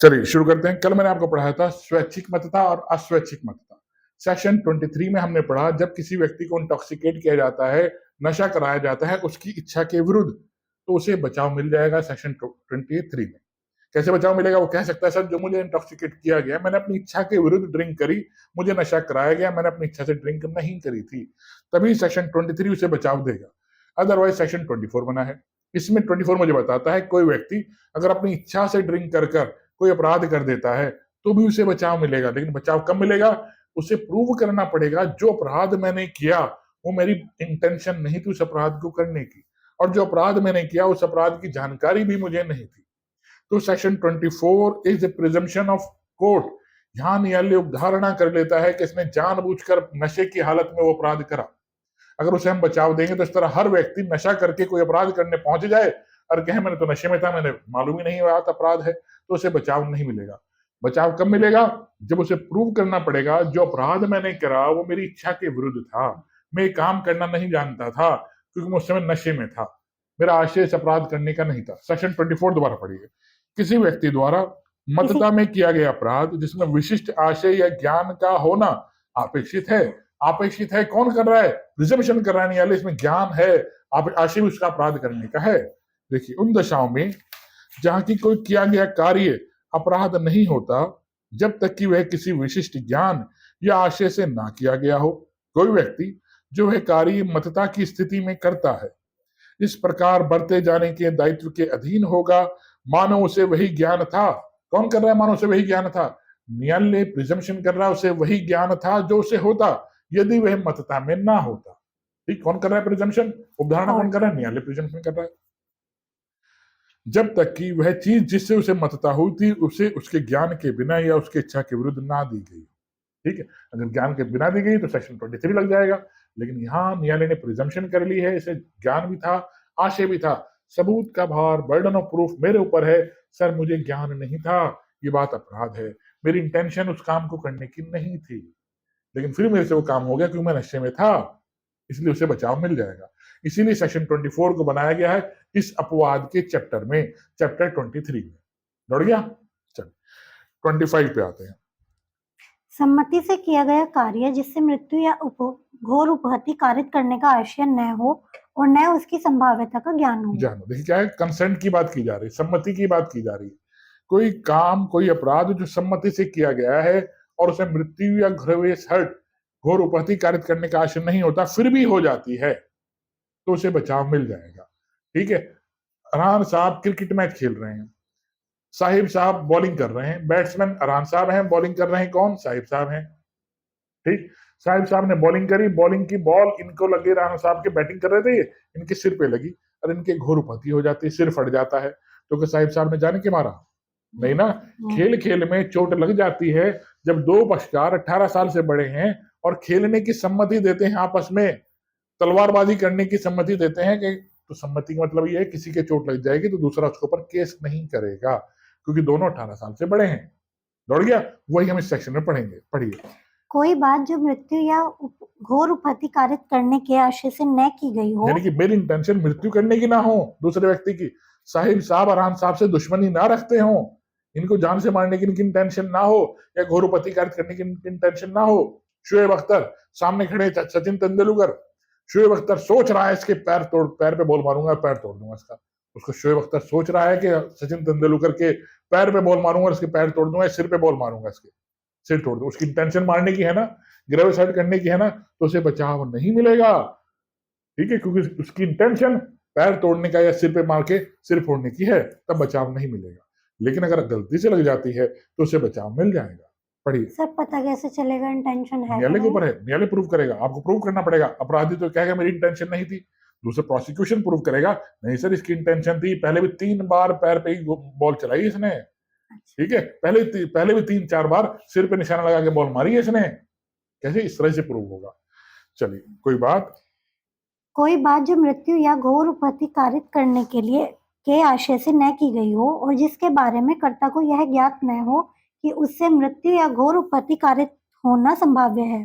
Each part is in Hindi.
चलिए शुरू करते हैं। कल मैंने आपको पढ़ाया था स्वैच्छिक मतता और अस्वैच्छिक मतता। सेक्शन 23 में हमने पढ़ा जब किसी व्यक्ति को इंटॉक्सिकेट किया जाता है, नशा कराया जाता है उसकी इच्छा के विरुद्ध, तो उसे बचाव मिल जाएगा सेक्शन 23 में। कैसे बचाव मिलेगा? वो कह सकता है सर जो मुझे इंटॉक्सिकेट किया गया, मैंने अपनी इच्छा के विरुद्ध ड्रिंक करी, मुझे नशा कराया गया, मैंने अपनी इच्छा से ड्रिंक नहीं करी थी, तभी सेक्शन 23 उसे बचाव देगा। अदरवाइज सेक्शन 24 बना है। इसमें 24 मुझे बताता है कोई व्यक्ति अगर अपनी इच्छा से ड्रिंक कर कर कोई अपराध कर देता है तो भी उसे बचाव मिलेगा। लेकिन बचाव कब मिलेगा? उसे प्रूव करना पड़ेगा जो अपराध मैंने किया वो मेरी इंटेंशन नहीं थी उस अपराध को करने की, और जो अपराध मैंने किया उस अपराध की जानकारी भी मुझे नहीं थी। तो section 24 is a presumption of court. यहां न्यायालय उपधारणा कर लेता है कि इसने जानबूझकर नशे की हालत में वो अपराध करा। अगर उसे हम बचाव देंगे तो इस तरह हर व्यक्ति नशा करके कोई अपराध करने पहुंच जाए और कहे मैंने तो नशे में था, मैंने मालूम ही नहीं हुआ था अपराध है, तो उसे बचाव नहीं मिलेगा। बचाव कब मिलेगा? जब उसे प्रूव करना पड़ेगा जो अपराध मैंने करा वो मेरी इच्छा के विरुद्ध था, मैं ये काम करना नहीं जानता था क्योंकि मैं उस समय नशे में था, मेरा आशय इस अपराध करने का नहीं था। सेक्शन 24 दोबारा पढ़िए। किसी व्यक्ति द्वारा मतता में किया गया अपराध जिसमें विशिष्ट आशय या ज्ञान का होना अपेक्षित है। अपेक्षित है कौन कर रहा है? प्रिजम्पशन कर रहा है न्यायालय, इसमें ज्ञान है, आशय भी उसका अपराध करने का है। देखिए उन दशाओं में जहां की कोई किया गया कार्य अपराध नहीं होता जब तक कि वह किसी विशिष्ट ज्ञान या आशय से ना किया गया हो। कोई व्यक्ति जो वह कार्य मतता की स्थिति में करता है इस प्रकार बरते जाने के दायित्व के अधीन होगा मानो उसे वही ज्ञान था। कौन कर रहा है मानो उसे वही ज्ञान था? न्यायालय प्रिजम्पशन कर रहा है उसे वही ज्ञान था जो उसे होता यदि वह मतता में ना होता। ठीक, कौन कर रहा है प्रिजम्पशन? उपधारणा कौन कर रहा है? न्यायालय प्रिजम्पशन कर रहा है। जब तक कि वह चीज जिससे उसे मतता हुई थी उसे उसके ज्ञान के बिना या उसके इच्छा के विरुद्ध ना दी गई। ठीक है, अगर ज्ञान के बिना दी गई तो सेक्शन 23 लग जाएगा। लेकिन यहाँ न्यायालय ने प्रिजम्पशन कर ली है, इसे ज्ञान भी था, आशय भी था, सबूत का भार, बर्डन ऑफ प्रूफ मेरे ऊपर है। सर मुझे ज्ञान नहीं था, ये बात अपराध है, मेरी इंटेंशन उस काम को करने की नहीं थी, लेकिन फिर मेरे से वो काम हो गया क्योंकि मैं नशे में था, इसलिए उसे बचाव मिल जाएगा। इसीलिए सेक्शन 24 को बनाया गया है इस अपवाद के चैप्टर में, चैप्टर 23 में। लौट गया? चल 25 पे आते हैं। सम्मति से किया गया कार्य जिससे मृत्यु या घोर उपहति कारित करने का आशय न हो और न उसकी संभाव्यता का ज्ञान हो। देखिए क्या है, कंसेंट की बात की जा रही, सम्मति की बात की जा रही है। कोई काम, कोई अपराध जो सम्मति से किया गया है और उसे मृत्यु या ग्रेवियस हर्ट, घोर उपहति कारित करने का आशय नहीं होता, फिर भी हो जाती है, तो उसे बचाव मिल जाएगा। ठीक है, अरहान साहब क्रिकेट मैच खेल रहे हैं, साहिब साहब बॉलिंग कर रहे हैं, बैट्समैन अरहान साहब हैं, बॉलिंग कर रहे हैं कौन? साहिब साहब हैं। ठीक, साहिब साहब ने बॉलिंग करी, बॉलिंग की बॉल इनको लगी, राणा साहब के बैटिंग कर रहे थे, इनके सिर पे लगी और इनके घोर उपहति हो जाती है, सिर फट जाता है। तो क्या साहिब साहब ने जाने के मारा? नहीं ना। खेल खेल में चोट लग जाती है। जब दो पक्षकार 18 साल से बड़े हैं और खेलने की सम्मति देते हैं, आपस में तलवारबाजी करने की सम्मति देते हैं, कि तो सम्मति का मतलब ये है किसी के चोट लग जाएगी तो दूसरा उसके ऊपर केस नहीं करेगा क्योंकि दोनों 18 साल से बड़े हैं। दौड़ गया? वही हम इस सेक्शन में पढ़ेंगे। पढ़िए। कोई बात जो मृत्यु या घोर उपहति कारित करने के आशय से न की गई हो, यानी कि मेरी इंटेंशन मृत्यु करने की ना हो दूसरे व्यक्ति की, साहिब साहब अरहान साहब से दुश्मनी ना रखते हो, इनको जान से मारने की इनकी इंटेंशन ना हो या घोर उपहति कारित करने की इनकी इंटेंशन ना हो। शोएब अख्तर सामने खड़े सचिन तेंदुलकर, शोएब अख्तर सोच रहा है इसके पैर पे बॉल मारूंगा, पैर तोड़ दूंगा इसका। उसको शोएब अख्तर सोच रहा है कि सचिन तेंदुलकर के पैर पे बॉल मारूंगा, इसके पैर तोड़ दूंगा, सिर पे बॉल मारूंगा, इसके सिर तोड़ दूंगा। उसकी इंटेंशन मारने की है ना, ग्रेविसाइड करने की है ना, तो उसे बचाव नहीं मिलेगा। ठीक है, क्योंकि उसकी इंटेंशन पैर तोड़ने का या सिर पे मार के सिर फोड़ने की है, तब बचाव नहीं मिलेगा। लेकिन अगर गलती से लग जाती है तो उसे बचाव मिल जाएगा। पढ़िए। सर पता कैसे चलेगा इंटेंशन है? न्यायालय के ऊपर है, न्यायालय प्रूव करेगा, आपको प्रूव करना पड़ेगा। अपराधी तो कहेगा मेरी इंटेंशन नहीं थी, दूसरा प्रोसिक्यूशन प्रूव करेगा नहीं सर इसकी इंटेंशन थी, पहले भी 3 बार पैर पे ही बॉल चलाई इसने। ठीक है, पहले भी 3-4 बार सिर पे निशाना लगा के बॉल मारी है इसने। कैसे? इस तरह से प्रूव होगा। चलिए, कोई बात जो मृत्यु या घोर उपहति कारित करने के लिए के आशय से न की गई हो और जिसके बारे में कर्ता को यह ज्ञात न हो कि उससे मृत्यु या घोर उपहति कारित होना संभाव्य है।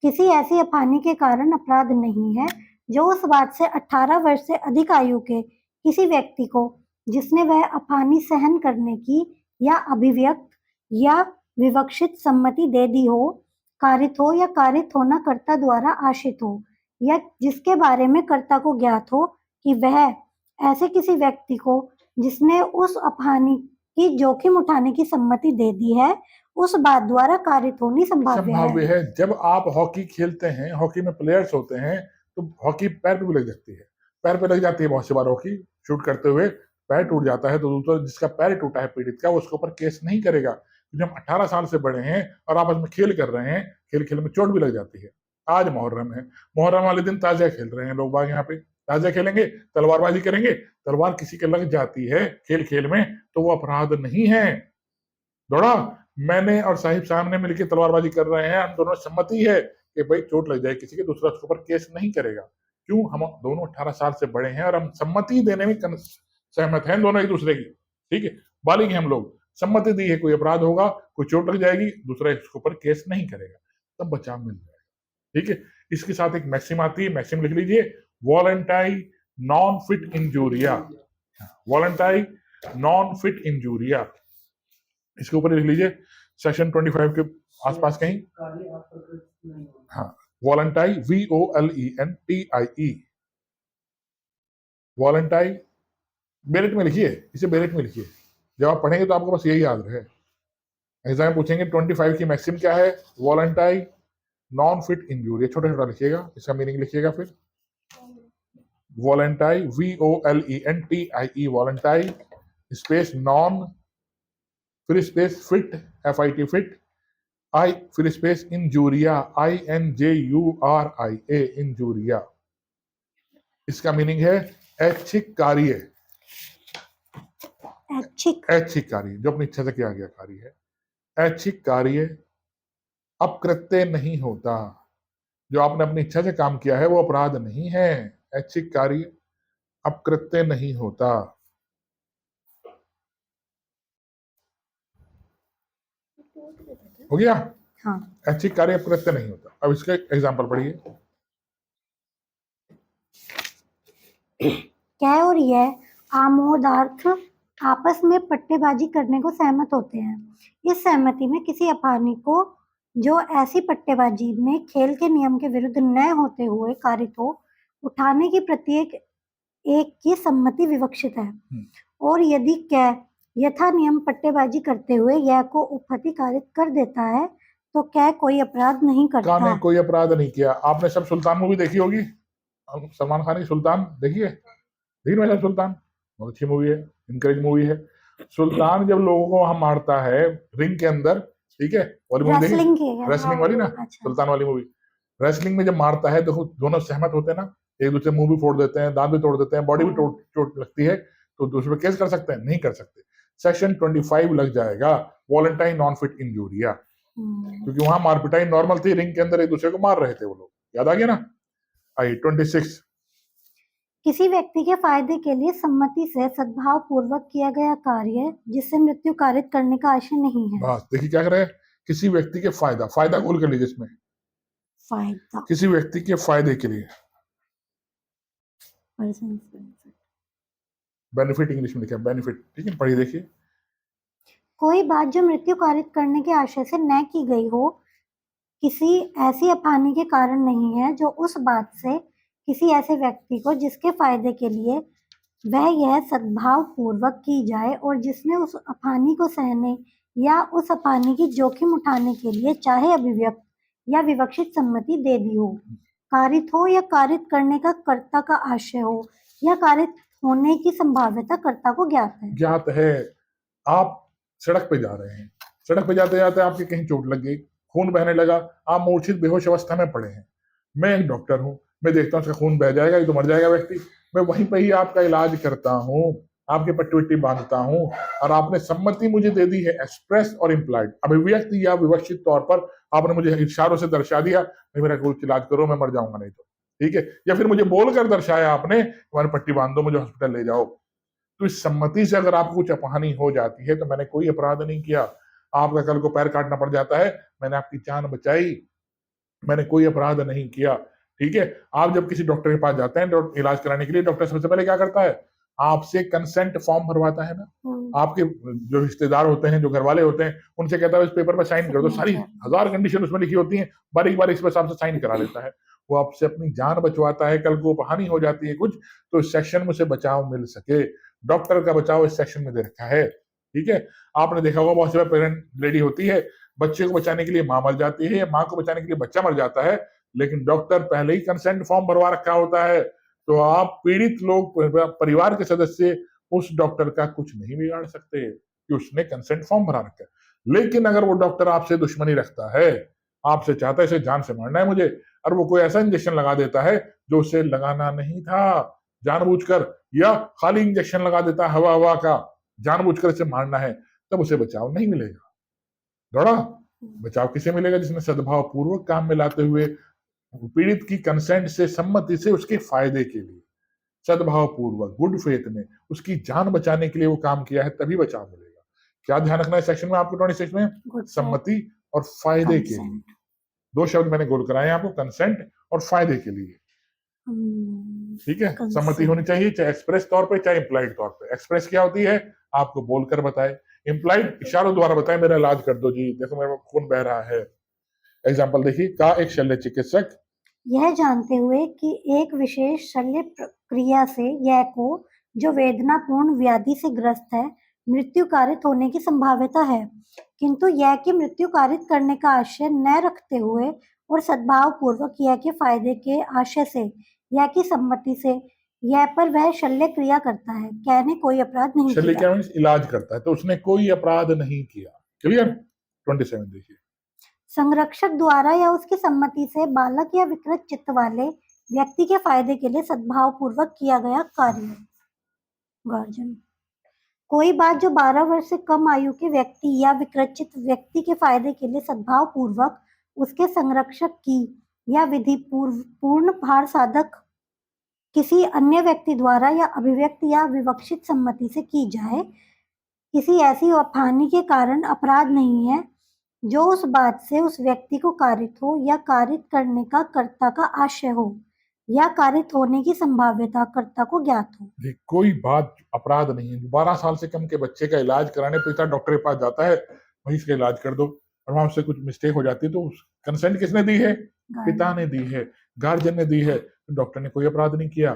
किसी ऐसी अफानी के कारण अपराध नहीं है जो उस बात से 18 वर्ष से अधिक आयु के किसी व्यक्ति को जिसने वह अफानी सहन करने की या अभिव्यक्त या विवक्षित सम्मति दे दी हो, कारित हो या कारित होना कर्ता द्वारा आशित हो, या जिसके बारे में कर्ता को ज्ञात हो कि वह ऐसे किसी व्यक्ति को जिसने उस अपहानि की जोखिम उठाने की सम्मति दे दी है, उस बात द्वारा कारित होनी संभाव्य है। जब आप हॉकी खेलते हैं, हॉकी में प्लेयर्स होते हैं, तो हॉकी पैर पे भी लग जाती है, पैर पे लग जाती है बहुत सी बार हॉकी शूट करते हुए पैर टूट जाता है, तो दूसरा जिसका पैर टूटा है पीड़ित का, उसके ऊपर केस नहीं करेगा, क्योंकि हम 18 साल से बड़े हैं और आपस में खेल कर रहे हैं, खेल खेल में चोट भी लग जाती है। आज मुहर्रम है, मुहर्रम वाले दिन ताजिया खेल रहे हैं लोग बाग, यहाँ पे ताजिया खेलेंगे, तलवारबाजी करेंगे, तलवार किसी के लग जाती है खेल खेल में, तो वो अपराध नहीं है। दौड़ा मैंने और साहब ने मिलकर तलवारबाजी कर रहे हैं, हम दोनों सम्मति है कि भाई चोट लग जाए किसी के, दूसरा उसके ऊपर केस नहीं करेगा। क्यों? हम दोनों 18 साल से बड़े हैं और हम सम्मति देने में सहमत हैं दोनों एक दूसरे की, ठीक है, बालिग हैं हम लोग, सम्मति दी है, कोई अपराध होगा, कोई चोट लग जाएगी, दूसरा इसके ऊपर केस नहीं करेगा, तब बचाव मिल जाएगा, ठीक है। इसके साथ एक मैक्सिम आती है, मैक्सिम लिख लीजिए, volenti non fit injuria, volenti non fit injuria, इसके ऊपर लिख लीजिए सेक्शन 25 के आसपास कहीं, हाँ, वॉलंटाई VOLENTIE, वॉलंटाई बेरेट में लिखिए, इसे बेरेट में लिखिए, जब आप पढ़ेंगे तो आपको बस यही याद रहे। एग्जाम में पूछेंगे 25 की मैक्सिम क्या है, वॉलंटाई नॉन फिट इंजूरी, छोटा छोटा लिखिएगा, इसका मीनिंग लिखिएगा, फिर वॉलंटाई VOLENTIE, वॉलंटाई स्पेस नॉन फिर स्पेस फिट FIT फिट, आई फिर स्पेस इंजूरिया INJURIA, इंजूरिया, इसका मीनिंग है ऐच्छिक कार्य, ऐच्छिक कार्य जो अपनी इच्छा से किया गया कार्य है, ऐच्छिक कार्य अपकृत्य नहीं होता, जो आपने अपनी इच्छा से काम किया है वो अपराध नहीं है, ऐच्छिक कार्य अपकृत्य नहीं होता। हो गया? हाँ। ऐच्छिक कार्य अपकृत्य नहीं होता। अब इसका एग्जाम्पल पढ़िए। कह और यह आमोदार्थ आपस में पट्टेबाजी करने को सहमत होते हैं। इस सहमति में किसी अपहानी को जो ऐसी पट्टेबाजी में खेल के नियम के विरुद्ध न होते हुए कारित हो, उठाने की प्रत्येक एक की सम्मति विवक्षित है, और यदि कह यथा नियम पट्टेबाजी करते हुए यह को उपहति कारित कर देता है, तो कह कोई अपराध नहीं करता। ने कोई अपराध नहीं किया। आपने सब सुल्तान मूवी देखी होगी, सलमान खान की सुल्तान देखिए, देखिए सुल्तान बहुत अच्छी मूवी है, इनकरेज मूवी है। सुल्तान जब लोगों को वहां मारता है रिंग के अंदर, ठीक है, रेसलिंग वाली ना, अच्छा। सुल्तान वाली मूवी, रेसलिंग में जब मारता है तो दोनों सहमत होते हैं ना, एक दूसरे मुंह भी फोड़ देते हैं, दांत भी तोड़ देते हैं, बॉडी भी चोट लगती है, तो दूसरे केस कर सकते हैं? नहीं कर सकते। सेक्शन 25 लग जाएगा, वॉलंटाइन नॉन फिट इंजूरिया, क्योंकि वहां मारपिटाई नॉर्मल थी, रिंग के अंदर एक दूसरे को मार रहे थे वो लोग, याद आ गया ना। आई 26, किसी व्यक्ति के फायदे के लिए सम्मति से सद्भाव पूर्वक किया गया कार्य जिससे मृत्यु कारित करने का आशय नहीं है। बस देखिए क्या कर रहे हैं, किसी व्यक्ति के फायदा गोल कर लीजिए, इसमें फायदा, किसी व्यक्ति के फायदे के लिए, बेनिफिट इंग्लिश में लिखा है, बेनिफिट, ठीक है, पढ़िए देखिए। कोई बात जो मृत्यु कारित करने के आशय से न की गई हो, किसी ऐसी अपहानी के कारण नहीं है जो उस बात से किसी ऐसे व्यक्ति को जिसके फायदे के लिए वह यह सद्भाव पूर्वक की जाए और जिसने उस अपहानी को सहने या उस अपहानी की जोखिम उठाने के लिए चाहे अभिव्यक्त या विवक्षित सम्मति दे दी हो, कारित हो या कारित करने का कर्ता का आशय हो या कारित होने की संभाव्यता कर्ता को ज्ञात है। आप सड़क पे जा रहे हैं, सड़क पे जाते जाते आपके कहीं चोट लग गई, खून बहने लगा, आप मूर्छित बेहोश अवस्था में पड़े हैं, मैं एक डॉक्टर हूं, मैं देखता हूँ उसका खून बह जाएगा, ये तो मर जाएगा व्यक्ति, मैं वहीं पे ही आपका इलाज करता हूँ, आपके पट्टी वट्टी बांधता हूँ, और आपने सम्मति मुझे दे दी है एक्सप्रेस और इम्प्लाइड, अभिव्यक्त या विवक्षित तौर पर आपने मुझे इशारों से दर्शा दिया, मेरा कुछ इलाज करो, मैं मर जाऊंगा नहीं तो, ठीक है, या फिर मुझे बोलकर दर्शाया आपने, तुम्हारी पट्टी बांध दो, मुझे हॉस्पिटल ले जाओ, तो इस सम्मति से अगर आपको कुछ अपहानि हो जाती है तो मैंने कोई अपराध नहीं किया। आपका कल को पैर काटना पड़ जाता है, मैंने आपकी जान बचाई, मैंने कोई अपराध नहीं किया, ठीक है। आप जब किसी डॉक्टर के पास जाते हैं इलाज कराने के लिए, डॉक्टर सबसे पहले क्या करता है, आपसे कंसेंट फॉर्म भरवाता है ना, आपके जो रिश्तेदार होते हैं, जो घर वाले होते हैं, उनसे कहता है इस पेपर पर साइन कर दो, सारी 1000 कंडीशन उसमें लिखी होती हैं, बारीक बारीक इस पर आपसे साइन करा लेता है। वो आपसे अपनी जान बचवाता है, कल को हानि हो जाती है कुछ तो इस सेक्शन में से बचाव मिल सके। डॉक्टर का बचाव इस सेक्शन में दे रखा है। ठीक है, आपने देखा होगा बहुत से पेरेंट लेडी होती है, बच्चे को बचाने के लिए मां मर जाती है, मां को बचाने के लिए बच्चा मर जाता है, लेकिन डॉक्टर पहले ही कंसेंट फॉर्म भरवा रखा होता है। तो आप पीड़ित लोग, परिवार के सदस्य उस डॉक्टर का कुछ नहीं बिगाड़ सकते कि उसने कंसेंट फॉर्म भरा रखा है। लेकिन अगर वो डॉक्टर आपसे दुश्मनी रखता है, आपसे चाहता है इसे जान से मारना है मुझे, और वो कोई ऐसा इंजेक्शन लगा देता है जो उसे लगाना नहीं था जानबूझकर, या खाली इंजेक्शन लगा देता है हवा हवा का, जानबूझकर इसे मारना है, तब उसे बचाव नहीं मिलेगा। दौड़ा बचाव किसे मिलेगा? जिसने सद्भाव पूर्वक काम में लाते हुए पीड़ित की कंसेंट से, सम्मति से, उसके फायदे के लिए, सद्भाव पूर्वक, गुड फेथ में उसकी जान बचाने के लिए वो काम किया है, तभी बचाव मिलेगा। क्या ध्यान रखना है सेक्शन में आपको 26 में? सम्मति और फायदे के लिए। दो शब्द मैंने गोल कराए आपको, कंसेंट और फायदे के लिए। ठीक है, सम्मति होनी चाहिए, चाहे एक्सप्रेस तौर पे चाहे इम्प्लाइड तौर पे। एक्सप्रेस क्या होती है? आपको बोलकर बताए। इम्प्लाइड इशारों द्वारा बताए, मेरा इलाज कर दो जी, देखो मेरा खून बह रहा है। एग्जाम्पल देखिए, का एक शल्य चिकित्सक यह जानते हुए कि एक विशेष शल्य प्रक्रिया से यह को जो वेदनापूर्ण व्याधि से ग्रस्त है मृत्यु कारित होने की संभाव्यता है, किंतु यह कि मृत्यु कारित करने का आशय न रखते हुए और सद्भाव पूर्वक यह के फायदे के आशय से यह की सम्मति से यह पर वह शल्य क्रिया करता है, कहने कोई अपराध नहीं शल्य किया। क्या मीन्स इलाज करता है, तो उसने कोई अपराध नहीं किया। क्लियर? 27 देखिए, संरक्षक द्वारा या उसकी सम्मति से बालक या विकृत चित्त वाले व्यक्ति के फायदे के लिए सद्भाव पूर्वक किया गया कार्य। गार्जियन कोई बात जो 12 वर्ष से कम आयु के व्यक्ति या विकृत व्यक्ति के फायदे के लिए सद्भाव पूर्वक उसके संरक्षक की या विधि पूर्ण भार साधक किसी अन्य व्यक्ति द्वारा या अभिव्यक्ति या विवक्षित सम्मति से की जाए, किसी ऐसी हानि के कारण अपराध नहीं है जो उस बात से उस व्यक्ति को कारित हो या कारित करने का कर्ता का आशय हो या कारित होने की संभाव्यता कर्ता को ज्ञात हो। कोई बात अपराध नहीं है। 12 साल से कम के बच्चे का इलाज कराने पिता डॉक्टर के पास जाता है, वहीं इसका इलाज कर दो, और वहां उससे कुछ मिस्टेक हो जाती है तो कंसेंट किसने दी है? पिता ने दी है, गार्जियन ने दी है, तो डॉक्टर ने कोई अपराध नहीं किया।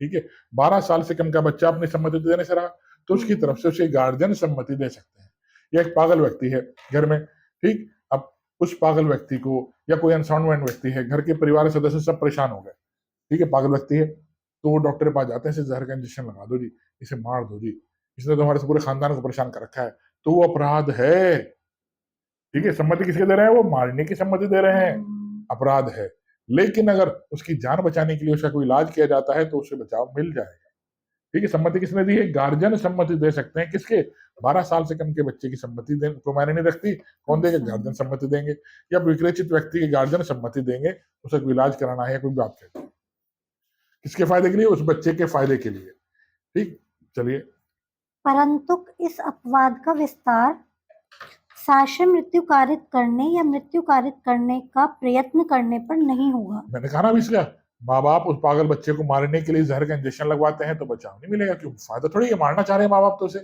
ठीक है, 12 साल से कम का बच्चा अपनी सम्मति देने से रहा तो उसकी तरफ से उसे गार्जियन सम्मति दे सकते हैं। या एक पागल व्यक्ति है घर में, ठीक, अब उस पागल व्यक्ति को या कोई अनसाउंड व्यक्ति है, घर के परिवार के सदस्य सब परेशान हो गए, ठीक है, पागल व्यक्ति है, तो वो डॉक्टर के पास जाते हैं, इसे जहर का इंजेक्शन लगा दो जी, इसे मार दो जी, इसने तो हमारे से पूरे खानदान को परेशान कर रखा है, तो वो अपराध है। ठीक है, सम्मति किसके दे रहे हैं? वो मारने की सम्मति दे रहे हैं, अपराध है। लेकिन अगर उसकी जान बचाने के लिए उसका कोई इलाज किया जाता है तो उसे बचाव मिल जाएगा। ठीक है, सम्मति किसने दी है? गार्जियन सम्मति दे सकते हैं। किसके? 12 साल से कम के बच्चे की सम्मति तो मैंने नहीं रखती, कौन देगा? गार्जियन सम्मति देंगे, या विकृत व्यक्ति के गार्जियन सम्मति देंगे, उसे कोई इलाज कराना है, कोई बात कहते हैं, किसके फायदे के लिए? उस बच्चे के फायदे के लिए। ठीक, चलिए। परंतु इस अपवाद का विस्तार साक्ष्य मृत्यु कारित करने या मृत्यु कारित करने का प्रयत्न करने पर नहीं होगा। मैंने कहा ना अभी इसका, माँ बाप उस पागल बच्चे को मारने के लिए जहर का इंजेक्शन लगवाते हैं तो बचाव नहीं मिलेगा, क्यों? फायदा थोड़ी है, मारना चाह रहे हैं माँ बाप तो उसे।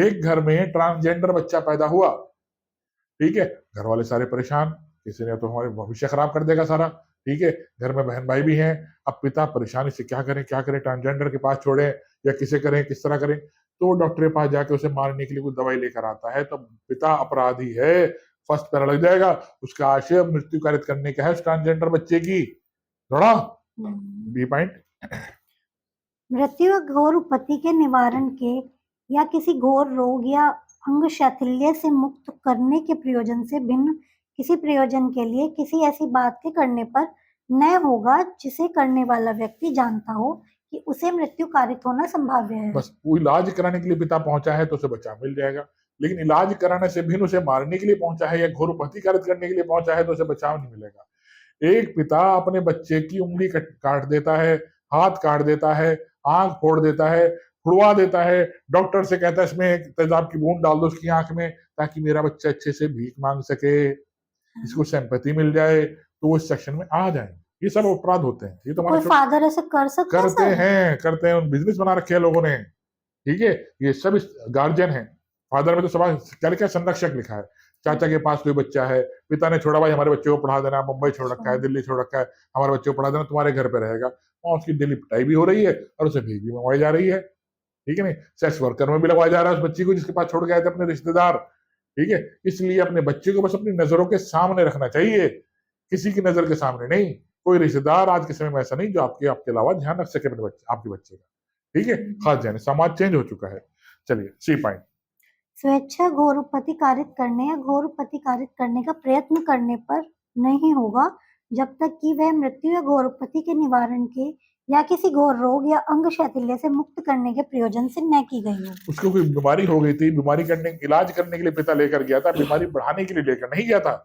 एक घर में ट्रांसजेंडर बच्चा पैदा हुआ, ठीक है, घर वाले सारे परेशान, किसी ने तो हमारे भविष्य खराब कर देगा सारा, ठीक है, घर में बहन भाई भी हैं, अब पिता परेशानी से क्या करें, ट्रांसजेंडर के पास छोड़े या किसे करें, किस तरह करें, तो डॉक्टर के पास जाके उसे मारने के लिए कोई दवाई लेकर आता है, तो पिता अपराधी है, फर्स्ट पैरा लग जाएगा। उसका आशय मृत्यु कारित करने का है उस ट्रांसजेंडर बच्चे की। थोड़ा बी पॉइंट। मृत्यु व घोर उपत्ति के निवारण के या किसी घोर रोग या अंग शैथिल्य से मुक्त करने के प्रयोजन से भिन्न किसी प्रयोजन के लिए किसी ऐसी बात के करने पर न होगा जिसे करने वाला व्यक्ति जानता हो कि उसे मृत्यु कारित होना संभाव्य है। बस वो इलाज कराने के लिए पिता पहुंचा है तो उसे बचाव मिल जाएगा, लेकिन इलाज कराने से भिन्न उसे मारने के लिए पहुंचा है या घोर उपत्ति कारित करने के लिए पहुंचा है तो उसे बचाव नहीं मिलेगा। एक पिता अपने बच्चे की उंगली काट देता है, हाथ काट देता है, आंख फोड़ देता है, फुड़वा देता है, डॉक्टर से कहता है इसमें तेजाब की बूंद डाल दो उसकी आंख में ताकि मेरा बच्चा अच्छे से भीख मांग सके, इसको सिंपैथी मिल जाए, तो वो इस सेक्शन में आ जाएंगे। ये सब अपराध होते हैं। ये तो कोई फादर ऐसे कर सकता करते हैं, बिजनेस बना रखे हैं लोगों ने। ठीक है, ये सब गार्जियन है। फादर में तो सवाल क्या लिखा है, संरक्षक लिखा है। चाचा के पास कोई बच्चा है, पिता ने छोड़ा, भाई हमारे बच्चे को पढ़ा देना, मुंबई छोड़ रखा है, अच्छा। दिल्ली छोड़ रखा है, हमारे बच्चे को पढ़ा देना, तुम्हारे घर पे रहेगा। वहां उसकी डेली पिटाई भी हो रही है और उसे फीस भी मंगवाई जा रही है। ठीक है नहीं, सेक्स वर्कर में भी लगवाया जा रहा है उस बच्ची को जिसके पास छोड़ गए थे अपने रिश्तेदार। ठीक है, इसलिए अपने बच्चे को बस अपनी नजरों के सामने रखना चाहिए, किसी की नजर के सामने नहीं। कोई रिश्तेदार आज के समय में ऐसा नहीं जो आपके आपके अलावा ध्यान रख सके अपने बच्चे, आपके बच्चे का। ठीक है, खास ध्यान, समाज चेंज हो चुका है। चलिए सी पॉइंट। स्वेच्छा घोर उपपत्ति कारित करने या घोर उपपत्ति कारित करने का प्रयत्न करने पर नहीं होगा जब तक कि वह मृत्यु या घोर उपपत्ति के निवारण के या किसी घोर रोग या अंग शैथिल्य से मुक्त करने के प्रयोजन से न की गई हो। उसको कोई बीमारी हो गई थी, बीमारी करने इलाज करने के लिए पिता लेकर गया था, बीमारी बढ़ाने के लिए लेकर नहीं गया था।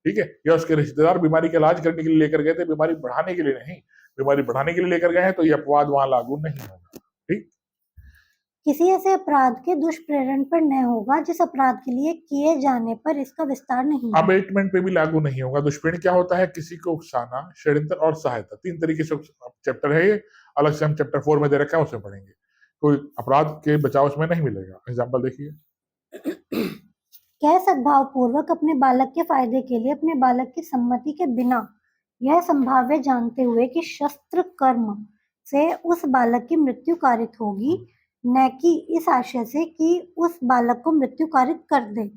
ठीक है, या उसके रिश्तेदार बीमारी का इलाज करने के लिए लेकर गए थे, बीमारी बढ़ाने के लिए नहीं। बीमारी बढ़ाने के लिए लेकर गए हैं तो ये अपवाद वहां लागू नहीं होगा। ठीक, किसी ऐसे अपराध के दुष्प्रेरण पर न होगा जिस अपराध के लिए किए जाने पर इसका विस्तार नहीं है। अबेटमेंट पे भी लागू नहीं होगा। दुष्प्रेरण क्या होता है, किसी को उकसाना, षड्यंत्र और सहायता, तीन तरीके से चैप्टर है ये, अलग से हम चैप्टर 4 में दे रखा है, उसमें पढ़ेंगे। कोई अपराध के बचाव उसमें नहीं मिलेगा। एग्जाम्पल देखिए। क्या सद्भाव पूर्वक अपने बालक के फायदे के लिए अपने बालक की सम्मति के बिना यह संभाव्य जानते हुए कि शस्त्र कर्म से उस बालक की मृत्यु कारित होगी, न कि इस आशय से कि उस बालक को मृत्यु कारित कर दे,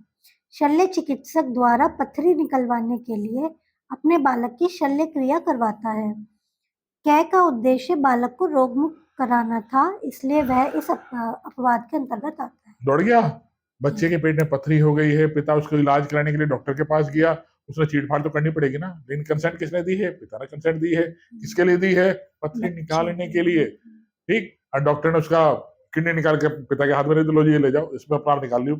शल्य चिकित्सक द्वारा पथरी निकलवाने के लिए अपने बालक की शल्य क्रिया करवाता है। कै का उद्देश्य बालक को रोग मुक्त कराना था, इसलिए वह इस अपवाद के अंतर्गत आता है। दौड़ गया, बच्चे के पेट में पथरी हो गई है, पिता उसको इलाज कराने के लिए डॉक्टर के पास गया, उसने चीट-फाड़ तो करनी पड़ेगी ना। लेकिन कंसेंट किसने दी है, पिता ने कंसेंट दी है। किसके लिए दी है, पथरी निकालने के लिए। ठीक, और डॉक्टर ने उसका किडनी निकाल के पिता के हाथ में दे दी, लो जी ये ले जाओ, इसमें अपराध निकाल लियो।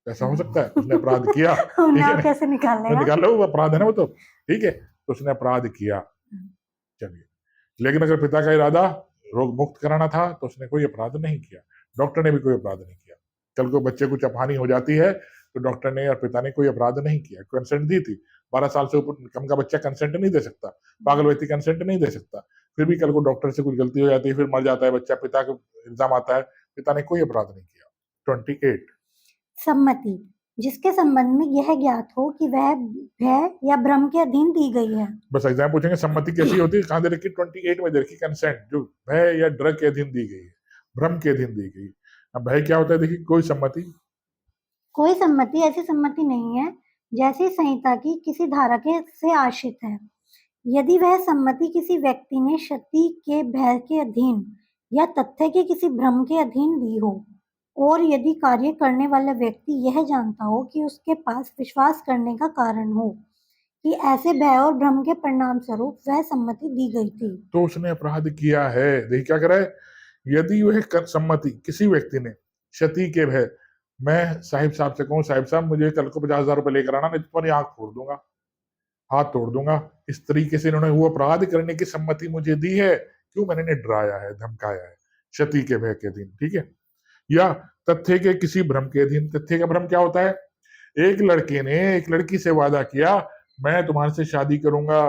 ऐसा हो सकता है? उसने अपराध किया, ठीक है, कैसे निकालने निकाल लो, वो अपराध है ना वो तो। ठीक है, तो उसने अपराध किया। चलिए, लेकिन अगर पिता का इरादा रोग मुक्त कराना था तो उसने कोई अपराध नहीं किया, डॉक्टर ने भी कोई अपराध नहीं किया। कल को बच्चे को कुछ हानि हो जाती है तो डॉक्टर ने और पिता ने कोई अपराध नहीं किया, कंसेंट दी थी। 12 साल से ऊपर कम का बच्चा कंसेंट नहीं दे सकता, पागल व्यक्ति कंसेंट नहीं दे सकता। फिर भी कल को डॉक्टर से कुछ गलती हो जाती है, फिर मर जाता है बच्चा, पिता को इल्जाम आता है, पिता ने कोई अपराध नहीं किया। 28 सम्मति जिसके संबंध में यह ज्ञात हो कि वह भय या भ्रम के अधीन दी गई है। बस एग्जाम पूछेंगे सम्मति कैसी होती है, कहाँ दे रखी, 28 में दे रखी, कंसेंट, जो भय या डर के अधीन दी गई है, भ्रम के अधीन दी गई। अब भय क्या होता है, देखिए, कोई सम्मति, कोई सम्मति ऐसी सम्मति नहीं है जैसी संहिता की किसी धारा के से आश्रित है। यदि वह सम्मति किसी व्यक्ति ने क्षति के भय के अधीन या तथ्य के किसी भ्रम के अधीन दी हो, और यदि कार्य करने वाला व्यक्ति यह जानता हो कि उसके पास विश्वास करने का कारण हो कि ऐसे भय और भ्रम के परिणाम स्वरूप वह सम्मति दी गई थी, तो उसने अपराध किया है। देखिए क्या करे, यदि वह सम्मति किसी व्यक्ति ने क्षति के भय, मैं साहिब साहब से कहूँ, साहिब साहब मुझे कल को 50,000 रुपए लेकर आना, नहीं तो तुम्हारी आंख फोड़ दूंगा, हाथ तोड़ दूंगा, इस तरीके से इन्होंने वो अपराध करने की सम्मति मुझे दी है। क्यों, मैंने इन्हें डराया है, धमकाया है, क्षति के भय के अधीन। ठीक है, या तथ्य के किसी भ्रम के अधीन। तथ्य का भ्रम क्या होता है, एक लड़के ने एक लड़की से वादा किया, मैं तुम्हारे से शादी करूंगा,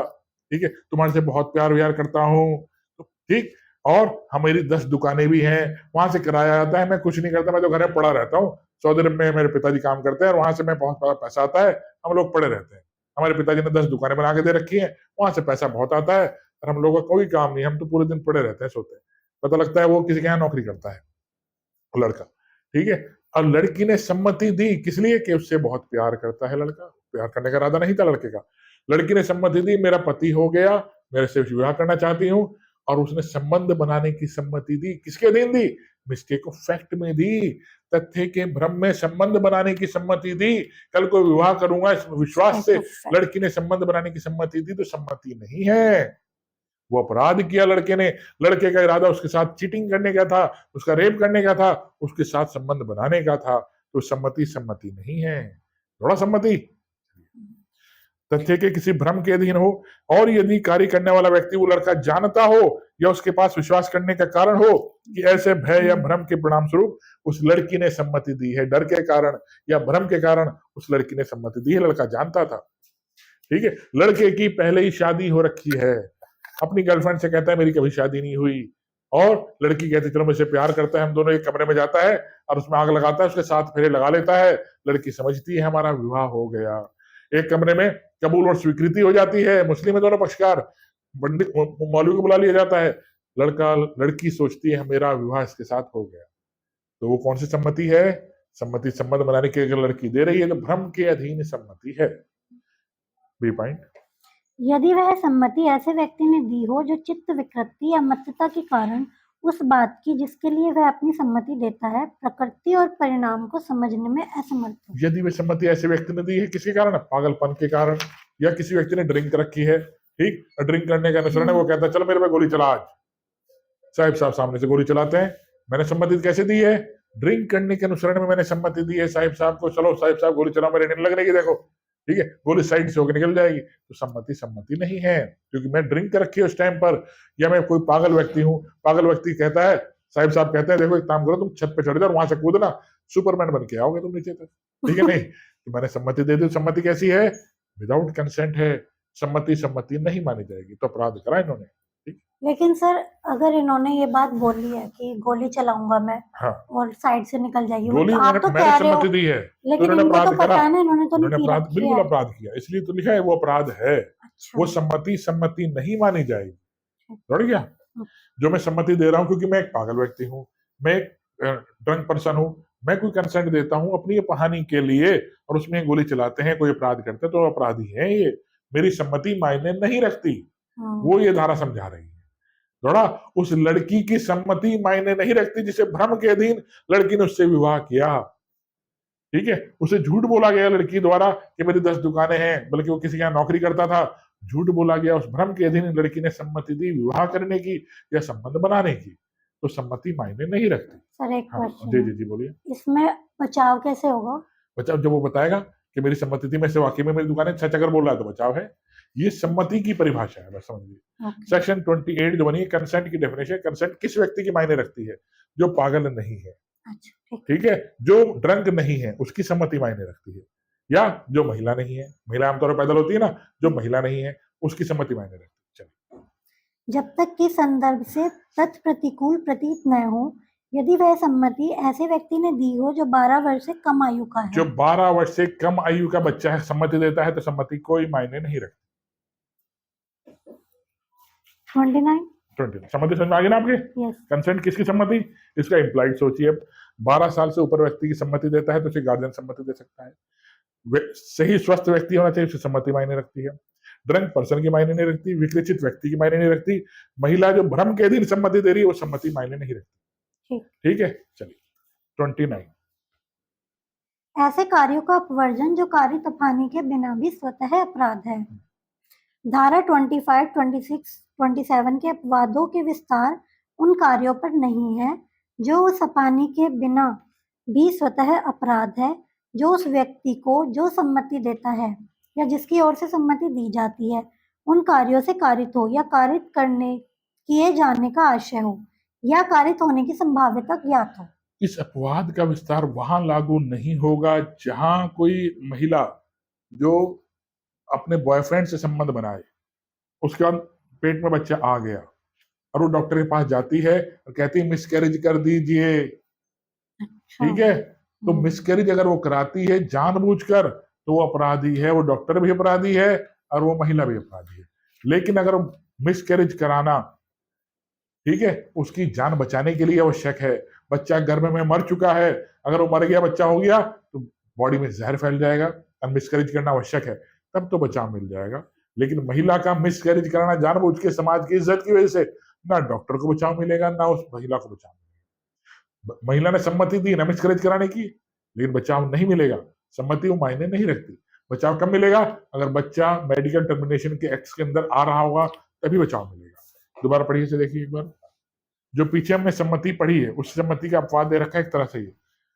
ठीक है, तुम्हारे से बहुत प्यार व्यार करता हूँ, तो ठीक, और हमारी 10 दुकानें भी हैं, वहां से किराया आता है, मैं कुछ नहीं करता, मैं तो घर में पड़ा रहता हूँ, सऊदी अरब में मेरे पिताजी काम करते हैं और वहां से मैं बहुत पैसा आता है, हम लोग पड़े रहते हैं। हमारे पिताजी ने 10 दुकानें बना के दे रखी हैं, वहां से पैसा बहुत आता है और हम लोगों का कोई काम नहीं, हम तो पूरे दिन पड़े रहते हैं, सोते हैं। पता लगता है वो किसी के यहाँ नौकरी करता है लड़का। ठीक है, और लड़की ने सम्मति दी, किस लिए, कि उससे बहुत प्यार करता है लड़का, प्यार करने का इरादा नहीं था लड़के का। लड़की ने सम्मति दी, मेरा पति हो गया, मेरे से विवाह करना चाहती हूँ, और उसने संबंध बनाने की सम्मति दी, किसके अधीन दी, मिस्टेक ऑफ फैक्ट में दी, तथ्य के भ्रम में संबंध बनाने की सम्मति दी, कल को विवाह करूंगा इस विश्वास से लड़की ने संबंध बनाने की सम्मति दी, तो सम्मति नहीं है, वो अपराध किया लड़के ने। लड़के का इरादा उसके साथ चीटिंग करने का था, उसका रेप करने का था, उसके साथ संबंध बनाने का था, तो सम्मति सम्मति नहीं है। थोड़ा सम्मति तथ्य के किसी भ्रम के अधीन हो, और यदि कार्य करने वाला व्यक्ति वो लड़का जानता हो या उसके पास विश्वास करने का कारण हो कि ऐसे भय या भ्रम के परिणाम स्वरूप उस लड़की ने सम्मति दी है, डर के कारण या भ्रम के कारण उस लड़की ने सम्मति दी है, लड़का जानता था। ठीक है, लड़के की पहले ही शादी हो रखी है, अपनी गर्लफ्रेंड से कहता है मेरी कभी शादी नहीं हुई, और लड़की कहती चलो मुझसे प्यार करता है, हम दोनों एक कमरे में जाता है और उसमें आग लगाता है, उसके 7 फेरे लगा लेता है। लड़की समझती है हमारा विवाह हो गया। एक कमरे में कबूल और स्वीकृति हो जाती है, मुस्लिम है दोनों पक्षकार, पंडित मौलवी को बुला लिया जाता है। लड़की सोचती है मेरा विवाह इसके साथ हो गया। तो वो कौन सी सम्मति है? सम्मति संबंध बनाने की अगर लड़की दे रही है तो भ्रम के अधीन सम्मति है। B point. यदि वह सम्मति ऐसे व्यक्ति ने दी हो जो चित्त विकृति या मत्तता के कारण उस बात की जिसके लिए वह अपनी सम्मति देता है प्रकृति और परिणाम को समझने में असमर्थ हो। यदि वह सम्मति ऐसे व्यक्ति ने दी है किसके कारण? पागलपन के कारण, या किसी व्यक्ति ने ड्रिंक रखी है, ठीक, ड्रिंक करने का अनुसरण है, वो कहता है चलो मेरे पे गोली चला आज। साहिब साहब सामने से गोली चलाते हैं, मैंने सम्मति कैसे दी है? ड्रिंक करने के अनुसरण में मैंने सम्मति दी है साहिब साहब को, चलो साहिब साहब गोली चलाओ, मेरे नहीं लगने की, देखो ठीक है, गोली साइड से होकर निकल जाएगी। तो सम्मति नहीं है, क्योंकि मैं ड्रिंक कर रखी है उस टाइम पर, या मैं कोई पागल व्यक्ति हूँ। पागल व्यक्ति कहता है, साहिब साहब कहते हैं देखो एक काम करो, तुम छत पे चढ़ जाओ, वहां से कूदना, सुपरमैन बन के आओगे तुम नीचे तक, ठीक है नहीं? तो मैंने सम्मति दे दी। सम्मति कैसी है? विदाउट कंसेंट है, सम्मति नहीं मानी जाएगी, तो अपराध करा इन्होंने। लेकिन सर अगर इन्होंने ये बात बोली है कि गोली चलाऊंगा मैं, हाँ, और साइड से निकल जाएगी, गोली आप तो मैंने कह रहे हो, सम्मति दी है, लेकिन तो इनको तो पता है ना, इन्होंने तो नहीं अपराध, की बिल्कुल है। अपराध किया, इसलिए तो लिखा है वो अपराध है। अच्छा। वो सम्मति नहीं मानी जाएगी। बढ़ गया? जो मैं सम्मति दे रहा हूँ क्योंकि मैं एक पागल व्यक्ति हूँ, मैं एक ड्रंक पर्सन हूँ, मैं कोई कंसेंट देता हूँ अपनी हानि के लिए, और उसमें गोली चलाते हैं, कोई अपराध करते हैं, तो अपराधी है ये। मेरी सम्मति मायने नहीं रखती, वो ये धारा समझा रही है। थोड़ा उस लड़की की सम्मति मायने नहीं रखती जिसे भ्रम के अधीन लड़की ने उससे विवाह किया, ठीक है? उसे झूठ बोला गया लड़की द्वारा कि मेरी 10 दुकानें हैं, बल्कि वो किसी के यहाँ नौकरी करता था, झूठ बोला गया, उस भ्रम के अधीन लड़की ने सम्मति दी विवाह करने की या संबंध बनाने की, तो सम्मति मायने नहीं रखती। सर एक हाँ, क्वेश्चन जी बोलिए। इसमें बचाव कैसे होगा? बचाव जब वो बताएगा कि मेरी सम्मति थी, मैं से वाकई में मेरी दुकानें सच अगर बोल रहा है तो बचाव है। ये सम्मति की परिभाषा है, बस समझिए। सेक्शन 28 जो बनी है कंसेंट की डेफिनेशन, कंसेंट किस व्यक्ति की मायने रखती है? जो पागल नहीं है, ठीक है, जो ड्रंक नहीं है उसकी सम्मति मायने रखती है, या जो महिला नहीं है, महिला आमतौर पर पैदल होती है ना, जो महिला नहीं है उसकी सम्मति मायने रखती है। चलिए, जब तक कि संदर्भ से तत्प्रतिकूल प्रतीत न हो, यदि वह सम्मति ऐसे व्यक्ति ने दी हो जो 12 वर्ष से कम आयु का है। जो 12 वर्ष से कम आयु का बच्चा है सम्मति देता है तो सम्मति कोई मायने नहीं रखती। 29 सम्मति समझ में आ गई ना आपके? कंसेंट किसकी सम्मति? इसका इम्प्लाइड सोचिए। 12 साल से ऊपर व्यक्ति की सम्मति देता है तो उसे गार्जियन सम्मति दे सकता है। सही स्वस्थ व्यक्ति होना चाहिए, उसकी सम्मति मायने रखती है। ड्रंक पर्सन की मायने नहीं रखती, विकृचित व्यक्ति की मायने नहीं रखती, महिला जो भ्रम के अधीन सम्मति दे रही है वो सम्मति मायने नहीं रखती। ठीक है, चलिए 29। ऐसे कार्यों का अपवर्जन जो कार्य तफानी के बिना भी स्वतः अपराध है। धारा 25, 26, 27 के अपवादों के विस्तार उन कार्यों पर नहीं है जो उस अपानी के बिना भी स्वतः अपराध है, जो उस व्यक्ति को जो सम्मति देता है या जिसकी ओर से सम्मति दी जाती है उन कार्यों से कारित हो या कारित करने किए जाने का आशय हो या कारित होने की संभाव्यता ज्ञात हो। इस अपवाद का विस्तार वहां लागू नहीं होगा जहां कोई महिला जो अपने बॉयफ्रेंड से संबंध बनाए, उसके बाद पेट में बच्चा आ गया और वो डॉक्टर के पास जाती है और कहती है मिसकैरेज कर दीजिए। ठीक है, तो मिसकैरेज अगर वो कराती है जानबूझकर तो वो अपराधी है, वो डॉक्टर भी अपराधी है और वो महिला भी अपराधी है। लेकिन अगर मिसकैरेज कराना, ठीक है, उसकी जान बचाने के लिए आवश्यक है, बच्चा गर्भ में मर चुका है, अगर वो मर गया, बच्चा हो गया, तो बॉडी में जहर फैल जाएगा और मिसकैरेज करना आवश्यक है, तब तो बचाव मिल जाएगा। लेकिन महिला का मिसकैरेज कराना जानबूझ के समाज की इज्जत की वजह से ना डॉक्टर को बचाव मिलेगा ना उस महिला को बचाव मिलेगा। महिला ने सम्मति दी ना मिसकैरेज कराने की, लेकिन बचाव नहीं मिलेगा। सम्मति वो मायने नहीं रखती। बचाव कब मिलेगा? अगर बच्चा मेडिकल टर्मिनेशन के एक्ट के अंदर आ रहा होगा तभी बचाव मिलेगा। दोबारा पढ़िए से देखिए एक बार, जो पीछे हमने सम्मति पढ़ी है उस सम्मति का अपवाद दे रखा है एक तरह से।